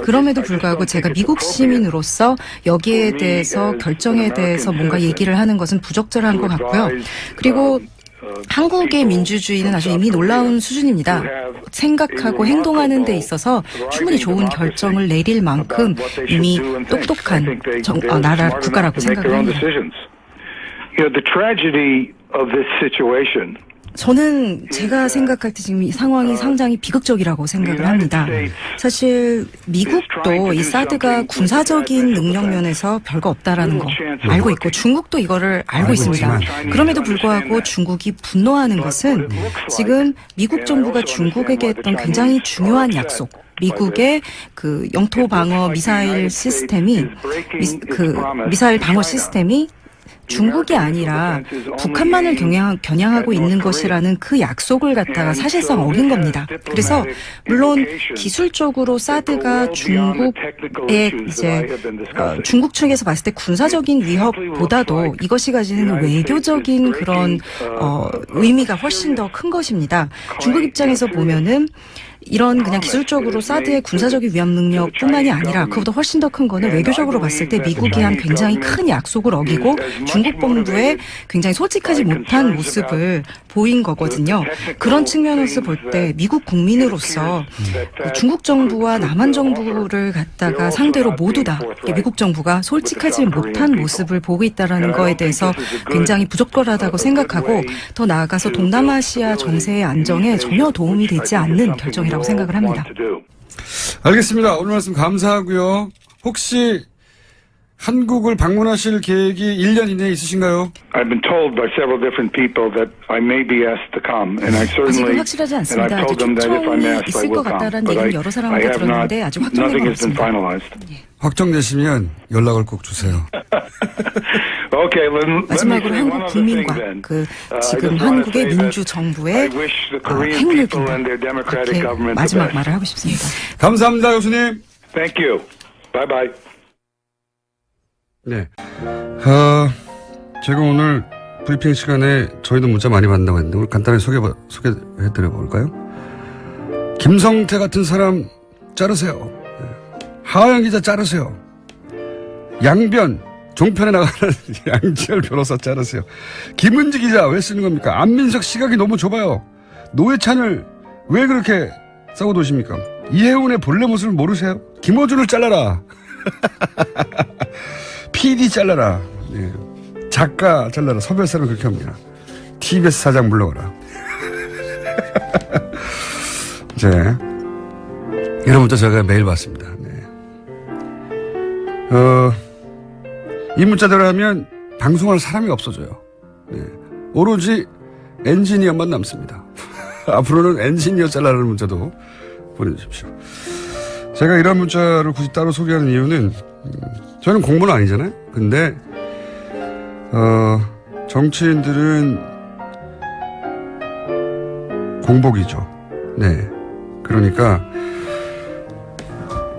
그럼에도 불구하고 제가 미국 시민으로서 여기에 대해서 결정에 대해서 뭔가 얘기를 하는 것은 부적절한 것 같고요. 그리고 한국의 민주주의는 아주 이미 놀라운 수준입니다. 생각하고 행동하는 데 있어서 충분히 좋은 결정을 내릴 만큼 이미 똑똑한 국가라고 생각을 합니다. 저는 제가 생각할 때 지금 이 상황이 상당히 비극적이라고 생각을 합니다. 사실 미국도 이 사드가 군사적인 능력 면에서 별거 없다라는 거 알고 있고 중국도 이거를 알고 있습니다. 그럼에도 불구하고 중국이 분노하는 것은 지금 미국 정부가 중국에게 했던 굉장히 중요한 약속 미국의 그 영토 방어 미사일 시스템이 미사일 방어 시스템이 중국이 아니라 북한만을 겨냥하고 있는 것이라는 그 약속을 갖다가 사실상 어긴 겁니다. 그래서 물론 기술적으로 사드가 중국의 이제 중국 측에서 봤을 때 군사적인 위협보다도 이것이 가지는 외교적인 그런 의미가 훨씬 더 큰 것입니다. 중국 입장에서 보면은 이런 그냥 기술적으로 사드의 군사적인 위협 능력뿐만이 아니라 그보다 훨씬 더 큰 거는 외교적으로 봤을 때 미국이 한 굉장히 큰 약속을 어기고 중국 본부에 굉장히 솔직하지 못한 모습을 보인 거거든요. 그런 측면에서 볼 때 미국 국민으로서 중국 정부와 남한 정부를 갖다가 상대로 모두 다 미국 정부가 솔직하지 못한 모습을 보고 있다는 거에 대해서 굉장히 부적절하다고 생각하고 더 나아가서 동남아시아 정세의 안정에 전혀 도움이 되지 않는 결정이라고 생각을 합니다. 알겠습니다. 오늘 말씀 감사하고요. 혹시 한국을 방문하실 계획이 1년 이내에 있으신가요? I've been told by several different people that I may be asked to come, and I 아직은 certainly 확실하지 and 않습니다. I've 아직 told them that if I'm 초청이 asked, I 있을 will 것 come. 같다라는 But 얘기는 여러 I 사람한테 have not. 들었는데 아직 확정된 Nothing 건 has been 없습니다. finalized. 확정되시면 연락을 꼭 주세요. Okay, then, let me 마지막으로 say one 한국 other thing 국민과 then. 그 I 지금 just wanna 한국의 say that 민주 정부의 I wish the Korean 행운을 people and their 빈다. democratic 이렇게 government the 마지막 best. 말을 하고 싶습니다. 감사합니다, 교수님. Thank you. Bye bye. 네. 제가 오늘 브리핑 시간에 저희도 문자 많이 받는다고 했는데 오늘 간단히 소개해드려 볼까요? 김성태 같은 사람 자르세요. 하하영 기자 자르세요. 양변 종편에 나가는 양지열 변호사 자르세요. 김은지 기자 왜 쓰는 겁니까? 안민석 시각이 너무 좁아요. 노회찬을 왜 그렇게 싸고 도십니까? 이혜훈의 본래 모습을 모르세요? 김어준을 잘라라. PD 잘라라. 예. 작가 잘라라. 서별사는 그렇게 합니다. TBS 사장 물러가라. 이제 이런 문자 제가 매일 받습니다. 네. 이 문자대로 하면 방송할 사람이 없어져요. 네. 오로지 엔지니어만 남습니다. 앞으로는 엔지니어 잘라라는 문자도 보내주십시오. 제가 이런 문자를 굳이 따로 소개하는 이유는 저는 공무원 아니잖아요. 근데 정치인들은 공복이죠. 네. 그러니까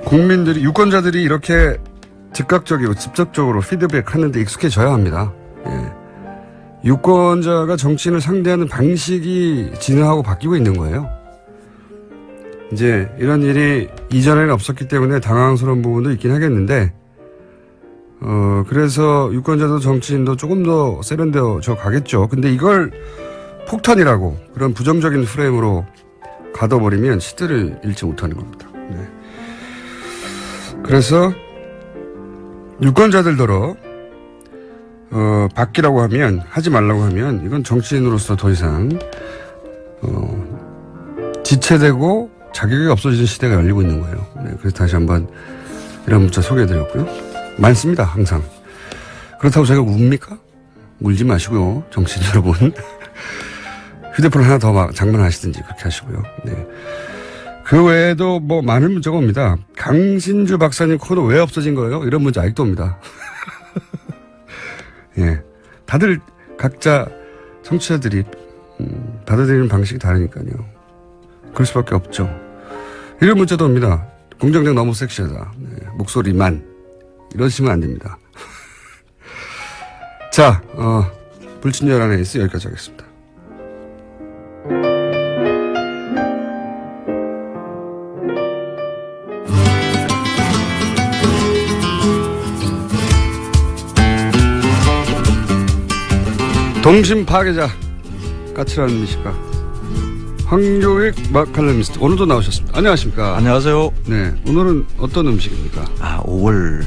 국민들이 유권자들이 이렇게 즉각적이고 직접적으로 피드백하는데 익숙해져야 합니다. 예. 유권자가 정치인을 상대하는 방식이 진화하고 바뀌고 있는 거예요. 이제 이런 일이 이전에는 없었기 때문에 당황스러운 부분도 있긴 하겠는데 그래서 유권자도 정치인도 조금 더 세련되어져 가겠죠. 근데 이걸 폭탄이라고 그런 부정적인 프레임으로 가둬버리면 시대를 잃지 못하는 겁니다. 네. 그래서 유권자들더러 바뀌라고 하면 하지 말라고 하면 이건 정치인으로서 더 이상 지체되고 자격이 없어지는 시대가 열리고 있는 거예요. 네, 그래서 다시 한번 이런 문자 소개해드렸고요. 많습니다, 항상. 그렇다고 제가 웁니까? 울지 마시고요, 정치인 여러분. 휴대폰 하나 더 장만하시든지 그렇게 하시고요. 네. 그 외에도 뭐 많은 문자가 옵니다. 강신주 박사님 코너 왜 없어진 거예요? 이런 문자 아직도 옵니다. 예. 다들 각자 청취자들이 받아들이는 방식이 다르니까요. 그럴 수밖에 없죠. 이런 문자도 옵니다. 공장장 너무 섹시하다. 네. 목소리만. 이러시면 안 됩니다. 자, 불친절 에이스 여기까지 하겠습니다. 동심 파괴자 까칠한 미식가 황교익 칼럼니스트 오늘도 나오셨습니다. 안녕하십니까? 안녕하세요. 네, 오늘은 어떤 음식입니까? 5월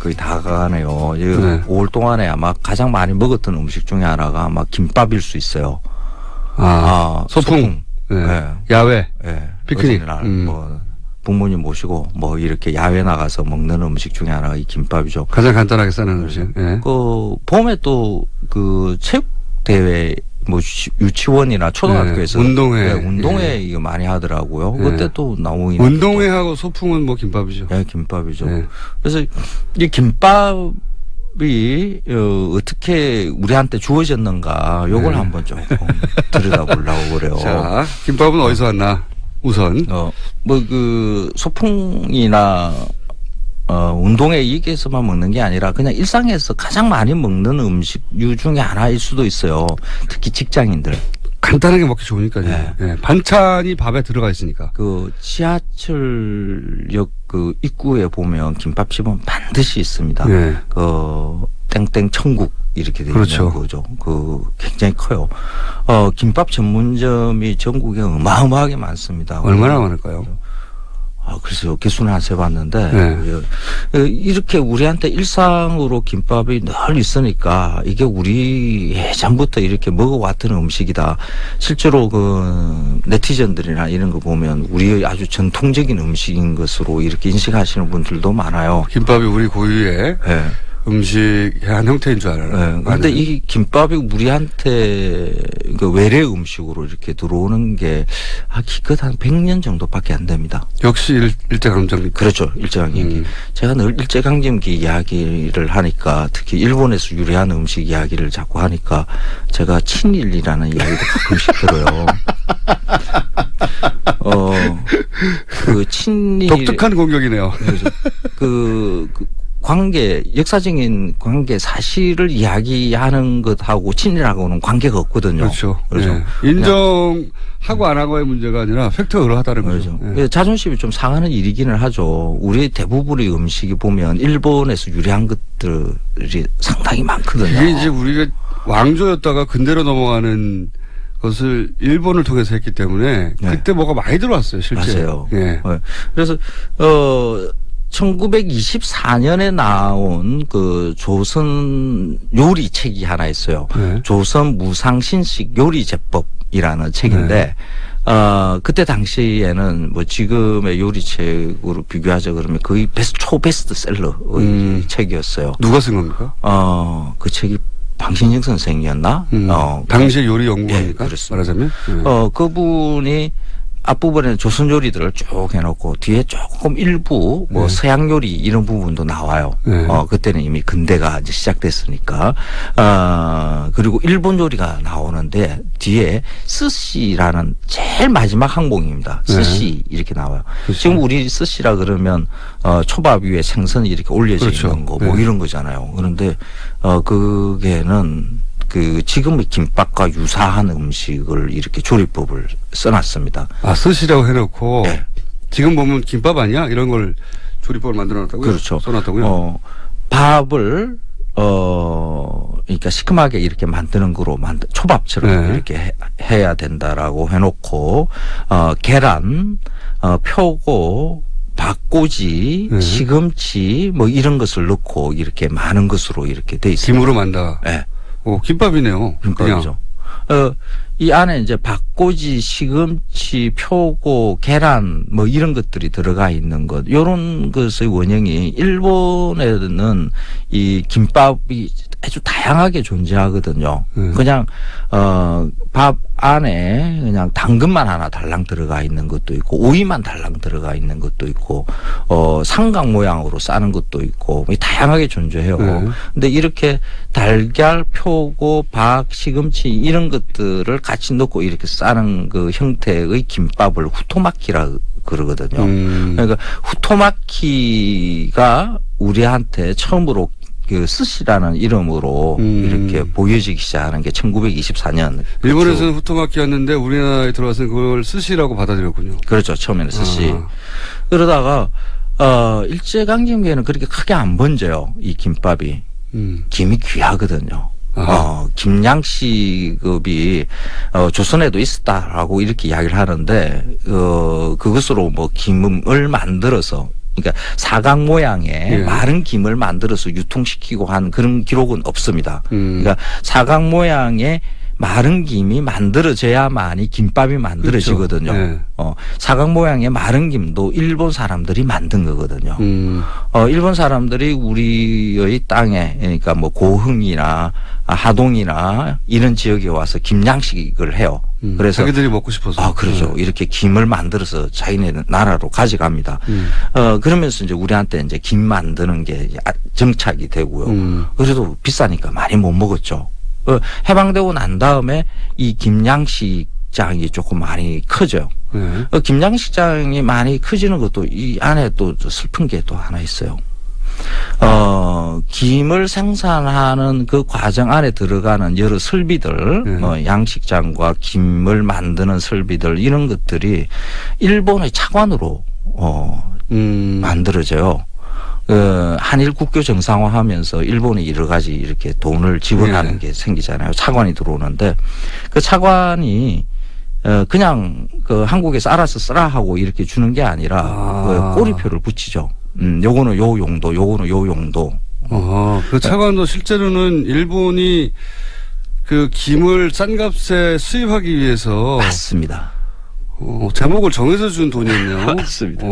거의 다 가네요. 네. 5월 동안에 아마 가장 많이 먹었던 음식 중에 하나가 아마 김밥일 수 있어요. 소풍. 네. 네. 야외. 네. 피크닉. 어린이날 뭐 부모님 모시고 뭐 이렇게 야외 나가서 먹는 음식 중에 하나가 이 김밥이죠. 가장 간단하게 싸는 음식. 네. 그 봄에 또 그 체육 대회 뭐 유치원이나 초등학교에서 네. 운동회. 네, 운동회 네. 이거 많이 하더라고요. 네. 그때 또 나오긴 운동회하고 소풍은 뭐 김밥이죠. 네, 김밥이죠. 네. 그래서 이 김밥에 김밥이 어떻게 우리한테 주어졌는가 요걸 네. 한번 조금 들여다보려고 그래요. 자, 김밥은 어디서 왔나? 우선. 뭐 그 소풍이나 운동에 이익에서만 먹는 게 아니라 그냥 일상에서 가장 많이 먹는 음식류 중에 하나일 수도 있어요. 특히 직장인들. 간단하게 먹기 좋으니까요. 네. 예, 반찬이 밥에 들어가 있으니까. 그 지하철역 그 입구에 보면 김밥집은 반드시 있습니다. 네. 그 땡땡 천국 이렇게 되어 그렇죠. 있는 거죠. 그 굉장히 커요. 김밥 전문점이 전국에 어마어마하게 많습니다. 얼마나 많을까요? 글쎄요. 개수는 안 세봤는데 네. 이렇게 우리한테 일상으로 김밥이 늘 있으니까 이게 우리 예전부터 이렇게 먹어왔던 음식이다. 실제로 그 네티즌들이나 이런 거 보면 우리의 아주 전통적인 음식인 것으로 이렇게 인식하시는 분들도 많아요. 김밥이 우리 고유의 네. 음식의 한 형태인 줄 알아요. 네. 그런데 이 김밥이 우리한테 그 외래 음식으로 이렇게 들어오는 게 기껏 한 100년 정도밖에 안 됩니다. 역시 일제강점기. 그렇죠. 일제강점기. 제가 늘 일제강점기 이야기를 하니까 특히 일본에서 유래한 음식 이야기를 자꾸 하니까 제가 친일이라는 이야기도 가끔씩 들어요. 그 친일. 독특한 공격이네요. 그 관계, 역사적인 관계 사실을 이야기하는 것하고 친일하고는 관계가 없거든요. 그렇죠. 그렇죠. 네. 인정하고 안 하고의 문제가 아니라 팩트가 의로하다는 거죠. 그렇죠. 네. 자존심이 좀 상하는 일이기는 하죠. 우리 대부분의 음식이 보면 일본에서 유래한 것들이 상당히 많거든요. 이게 이제 우리가 왕조였다가 근대로 넘어가는 것을 일본을 통해서 했기 때문에 네. 그때 뭐가 많이 들어왔어요, 실제. 맞아요. 예. 그래서 1924년에 나온 그 조선 요리 책이 하나 있어요. 네. 조선 무상신식 요리 제법이라는 책인데 그때 당시에는 뭐 지금의 요리책으로 비교하자 그러면 거의 초베스트셀러의 책이었어요. 누가 쓴 겁니까? 그 책이 방신영 선생이었나? 당시 요리 연구가입니까? 예, 그렇습니다. 말하자면. 그분이 앞부분에 조선 요리들을 쭉 해놓고 뒤에 조금 일부 뭐 네. 서양 요리 이런 부분도 나와요. 네. 그때는 이미 근대가 이제 시작됐으니까. 그리고 일본 요리가 나오는데 뒤에 스시라는 제일 마지막 항목입니다. 스시 이렇게 나와요. 그렇죠. 지금 우리 스시라 그러면 초밥 위에 생선이 이렇게 올려져 그렇죠. 있는 거 뭐 네. 이런 거잖아요. 그런데 그게는 그 지금의 김밥과 유사한 음식을 이렇게 조리법을 써놨습니다. 스시라고 해놓고 네. 지금 보면 김밥 아니야? 이런 걸 조리법을 만들어놨다고요? 그렇죠. 써놨다고요? 밥을 그러니까 시큼하게 이렇게 만드는 거로 초밥처럼 네. 이렇게 해야 된다라고 해놓고 계란, 표고, 박꼬지, 네. 시금치 뭐 이런 것을 넣고 이렇게 많은 것으로 이렇게 돼 있습니다. 김으로 만다. 네. 김밥이네요. 그렇죠. 이 안에 이제 박꼬지, 시금치, 표고, 계란 뭐 이런 것들이 들어가 있는 것. 요런 것의 원형이 일본에는 이 김밥이 아주 다양하게 존재하거든요. 그냥 밥 안에 그냥 당근만 하나 달랑 들어가 있는 것도 있고 오이만 달랑 들어가 있는 것도 있고 삼각 모양으로 싸는 것도 있고 다양하게 존재해요. 근데 이렇게 달걀, 표고, 박, 시금치 이런 것들을 같이 넣고 이렇게 싸는 그 형태의 김밥을 후토마키라 그러거든요. 그러니까 후토마키가 우리한테 처음으로 그 스시라는 이름으로 이렇게 보여지기 시작하는 게 1924년. 일본에서는 후토마키였는데 우리나라에 들어와서 그걸 스시라고 받아들였군요. 그렇죠. 처음에는 스시. 그러다가 일제강점기에는 그렇게 크게 안 번져요. 이 김밥이. 김이 귀하거든요. 김양식급이 조선에도 있었다라고 이렇게 이야기를 하는데 그것으로 뭐 김을 만들어서 그러니까 사각 모양의 마른 김을 만들어서 유통시키고 한 그런 기록은 없습니다. 그러니까 사각 모양의 마른 김이 만들어져야만이 김밥이 만들어지거든요. 그렇죠. 네. 사각 모양의 마른 김도 일본 사람들이 만든 거거든요. 일본 사람들이 우리의 땅에, 그러니까 뭐 고흥이나 하동이나 이런 지역에 와서 김양식을 해요. 그래서 자기들이 먹고 싶어서. 그렇죠. 이렇게 김을 만들어서 자기네 나라로 가져갑니다. 그러면서 이제 우리한테 이제 김 만드는 게 정착이 되고요. 그래도 비싸니까 많이 못 먹었죠. 해방되고 난 다음에 이 김양식장이 조금 많이 커져요. 네. 김양식장이 많이 커지는 것도 이 안에 또 슬픈 게 또 하나 있어요. 김을 생산하는 그 과정 안에 들어가는 여러 설비들, 양식장과 김을 만드는 설비들, 이런 것들이 일본의 차관으로, 만들어져요. 한일 국교 정상화하면서 일본이 여러 가지 이렇게 돈을 지원하는 게 생기잖아요. 차관이 들어오는데 그 차관이 그냥 그 한국에서 알아서 쓰라 하고 이렇게 주는 게 아니라 그 꼬리표를 붙이죠. 요거는 요 용도, 요거는 요 용도. 그 차관도 실제로는 일본이 그 김을 싼 값에 수입하기 위해서 맞습니다. 제목을 정해서 준 돈이었네요. 맞습니다.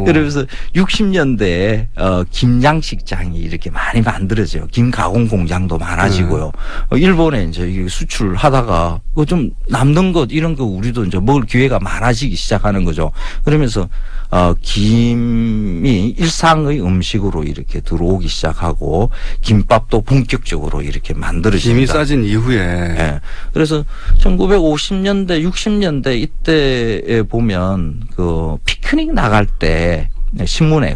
그러면서 60년대에 김양식장이 이렇게 많이 만들어져요. 김 가공 공장도 많아지고요. 일본에 이제 수출하다가 좀 남는 것 이런 거 우리도 이제 먹을 기회가 많아지기 시작하는 거죠. 그러면서 김이 일상의 음식으로 이렇게 들어오기 시작하고 김밥도 본격적으로 이렇게 만들어집니다. 김이 싸진 이후에. 네. 그래서 1950년대, 60년대 이때에 보면 그 피크닉 나갈 때 신문에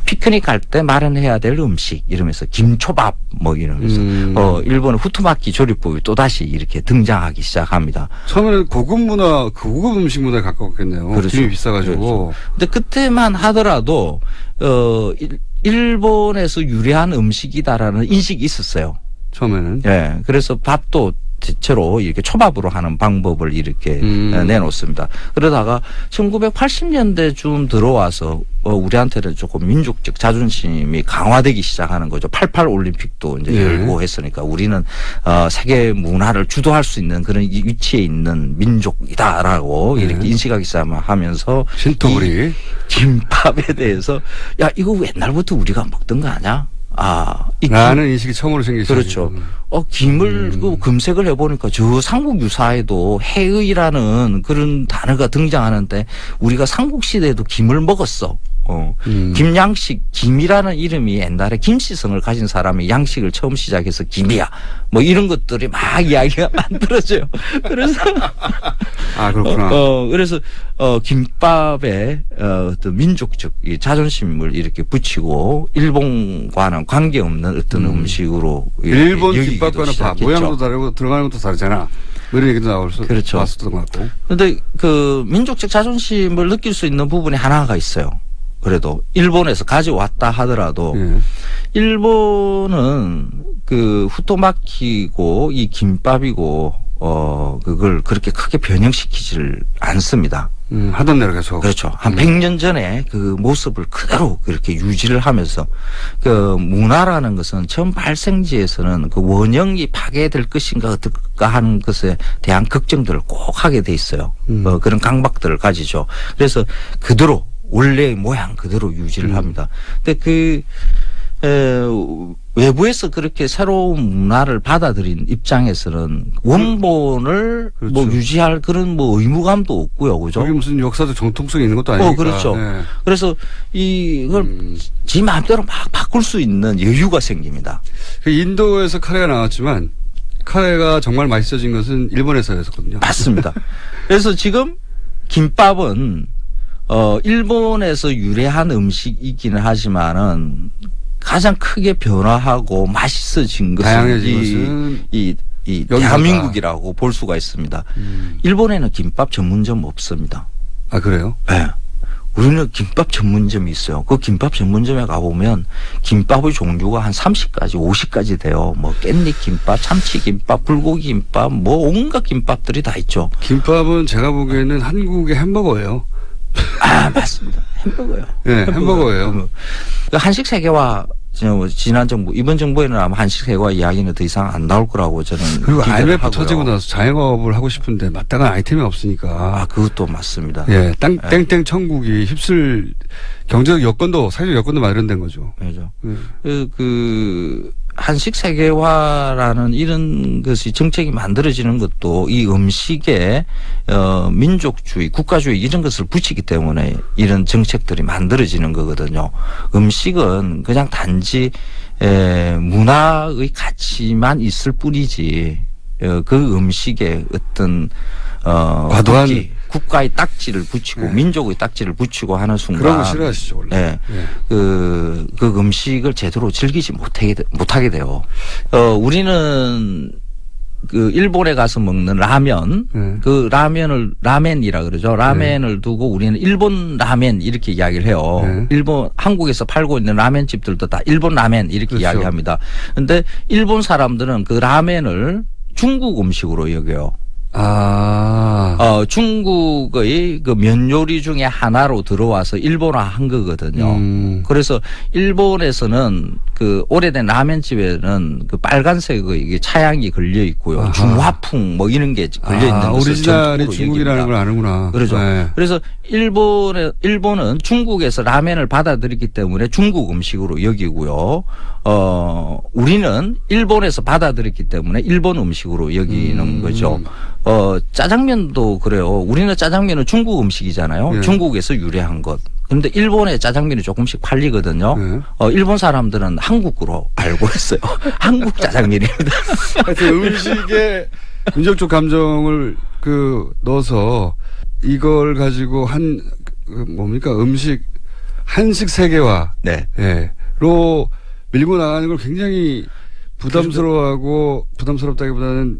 피크닉 갈 때 마련해야 될 음식 이러면서 김초밥 뭐 이러면서 일본의 후토마키 조리법이 또 다시 이렇게 등장하기 시작합니다. 처음에는 고급 문화, 고급 음식 문화에 가까웠겠네요. 그렇죠. 김이 비싸가지고. 그렇죠. 근데 그때만 하더라도 일본에서 유래한 음식이다라는 인식이 있었어요. 처음에는. 예. 그래서 밥도 대체로 이렇게 초밥으로 하는 방법을 이렇게 내놓습니다. 그러다가 1980년대쯤 들어와서 우리한테는 조금 민족적 자존심이 강화되기 시작하는 거죠. 88 올림픽도 이제 열고 했으니까 우리는 세계 문화를 주도할 수 있는 그런 위치에 있는 민족이다라고 이렇게 인식하기 시작하면서 신토부리 김밥에 대해서 야 이거 옛날부터 우리가 먹던 거 아니야? 라는 인식이 처음으로 생기죠. 그렇죠. 김을 검색을 해보니까 저 삼국 유사에도 해의라는 그런 단어가 등장하는데 우리가 삼국시대에도 김을 먹었어. 김양식, 김이라는 이름이 옛날에 김씨성을 가진 사람이 양식을 처음 시작해서 김이야. 뭐 이런 것들이 막 이야기가 만들어져요. 그래서. 그렇구나. 그래서, 김밥에, 어떤 민족적 이 자존심을 이렇게 붙이고, 일본과는 관계없는 어떤 음식으로. 일본 김밥과는 모양도 다르고 들어가는 것도 다르잖아. 뭐 이런 얘기도 나올 수 그렇죠. 왔었던 것 같고. 근데 그 민족적 자존심을 느낄 수 있는 부분이 하나가 있어요. 그래도 일본에서 가져왔다 하더라도 일본은 그 후토마키고 이 김밥이고 그걸 그렇게 크게 변형시키지를 않습니다. 하던 대로 계속. 그렇죠. 한 100년 전에 그 모습을 그대로 그렇게 유지를 하면서 그 문화라는 것은 처음 발생지에서는 그 원형이 파괴될 것인가 어떨까 하는 것에 대한 걱정들을 꼭 하게 돼 있어요. 그런 강박들을 가지죠. 그래서 그대로 원래의 모양 그대로 유지를 합니다. 근데 외부에서 그렇게 새로운 문화를 받아들인 입장에서는 원본을 그렇죠. 뭐 유지할 그런 뭐 의무감도 없고요. 그죠? 거기 무슨 역사적 정통성이 있는 것도 아니니까. 그렇죠. 네. 그래서 이걸 지 마음대로 막 바꿀 수 있는 여유가 생깁니다. 그 인도에서 카레가 나왔지만 카레가 정말 맛있어진 것은 일본에서였거든요. 맞습니다. 그래서 지금 김밥은 일본에서 유래한 음식이기는 하지만은 가장 크게 변화하고 맛있어진 것은 다양해진 이 대한민국이라고 볼 수가 있습니다. 일본에는 김밥 전문점 없습니다. 그래요? 네. 우리는 김밥 전문점이 있어요. 그 김밥 전문점에 가보면 김밥의 종류가 한 30가지, 50가지 돼요. 뭐 깻잎 김밥, 참치 김밥, 불고기 김밥, 뭐 온갖 김밥들이 다 있죠. 김밥은 제가 보기에는 한국의 햄버거예요. 맞습니다. 햄버거요. 네, 햄버거예요. 한식 세계화 지난 정부, 이번 정부에는 아마 한식 세계화 이야기는 더 이상 안 나올 거라고 저는 그리고 기대를 IMF 하고요. 터지고 나서 자영업을 하고 싶은데 마땅한 아이템이 없으니까. 아, 그것도 맞습니다. 예, 땡땡 천국이 휩쓸 경제적 여건도, 사회적 여건도 마련된 거죠. 그죠. 한식 세계화라는 이런 것이 정책이 만들어지는 것도 이 음식에 민족주의, 국가주의 이런 것을 붙이기 때문에 이런 정책들이 만들어지는 거거든요. 음식은 그냥 단지 문화의 가치만 있을 뿐이지 그 음식에 어떤 과도한 국가의 딱지를 붙이고 네. 민족의 딱지를 붙이고 하는 순간 그런 거 싫어하시죠, 원래. 네. 네. 그 음식을 제대로 즐기지 못하게 돼요. 우리는 그 일본에 가서 먹는 라면, 그 라멘이라 그러죠. 라멘을 두고 우리는 일본 라멘 이렇게 이야기를 해요. 한국에서 팔고 있는 라멘집들도 다 일본 라멘 이렇게 그렇죠. 이야기합니다. 근데 일본 사람들은 그 라멘을 중국 음식으로 여겨요. 중국의 그 면 요리 중에 하나로 들어와서 일본화 한 거거든요. 그래서 일본에서는 그 오래된 라면집에는 그 빨간색의 이게 차양이 걸려 있고요. 아하. 중화풍 뭐 이런 게 걸려 있는 것을 오리지널이 전통으로 중국이라는 여깁니다. 걸 아는구나. 그렇죠. 네. 그래서 일본은 중국에서 라면을 받아들이기 때문에 중국 음식으로 여기고요. 우리는 일본에서 받아들였기 때문에 일본 음식으로 여기는 거죠. 짜장면도 그래요. 우리는 짜장면은 중국 음식이잖아요. 네. 중국에서 유래한 것. 그런데 일본에 짜장면이 조금씩 팔리거든요. 네. 일본 사람들은 한국으로 알고 있어요. 한국 짜장면입니다. 하여튼 음식에 민족적 감정을 넣어서 이걸 가지고 한식 세계화. 네. 예. 로 밀고 나가는 걸 굉장히 부담스럽다기보다는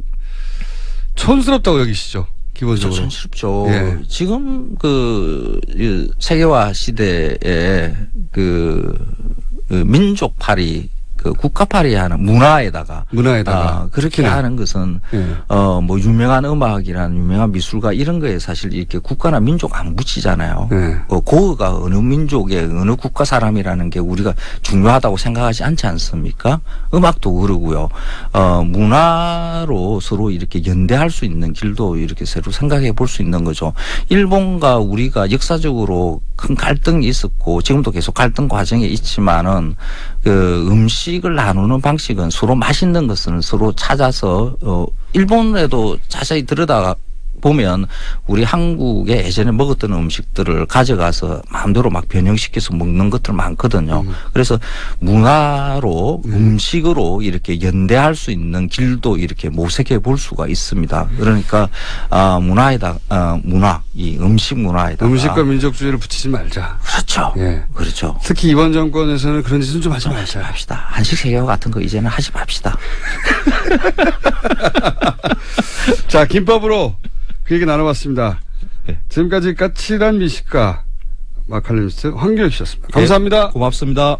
촌스럽다고 여기시죠. 기본적으로. 촌스럽죠. 예. 지금 이 세계화 시대에 민족팔이 국가팔이 하는 문화에다가 그렇게 특히나. 하는 것은 예. 뭐 유명한 음악이라는 유명한 미술가 이런 거에 사실 이렇게 국가나 민족 안 붙이잖아요. 예. 고흐가 어느 민족의 어느 국가 사람이라는 게 우리가 중요하다고 생각하지 않지 않습니까? 음악도 그러고요. 문화로 서로 이렇게 연대할 수 있는 길도 이렇게 새로 생각해 볼 수 있는 거죠. 일본과 우리가 역사적으로 큰 갈등이 있었고 지금도 계속 갈등 과정에 있지만은 음식을 나누는 방식은 서로 맛있는 것은 서로 찾아서 일본에도 자세히 들여다 보면 우리 한국에 예전에 먹었던 음식들을 가져가서 마음대로 막 변형시켜서 먹는 것들 많거든요. 그래서 문화로 음식으로 이렇게 연대할 수 있는 길도 이렇게 모색해 볼 수가 있습니다. 그러니까 이 음식 문화에다가 음식과 민족주의를 붙이지 말자. 그렇죠. 예. 그렇죠. 특히 이번 정권에서는 그런 짓은 좀 하지 말자. 합시다. 한식 세계화 같은 거 이제는 하지 맙시다. 자, 김밥으로 그 얘기 나눠봤습니다. 네. 지금까지 까칠한 미식가 마칼리미스트 황교익 씨였습니다. 감사합니다. 고맙습니다.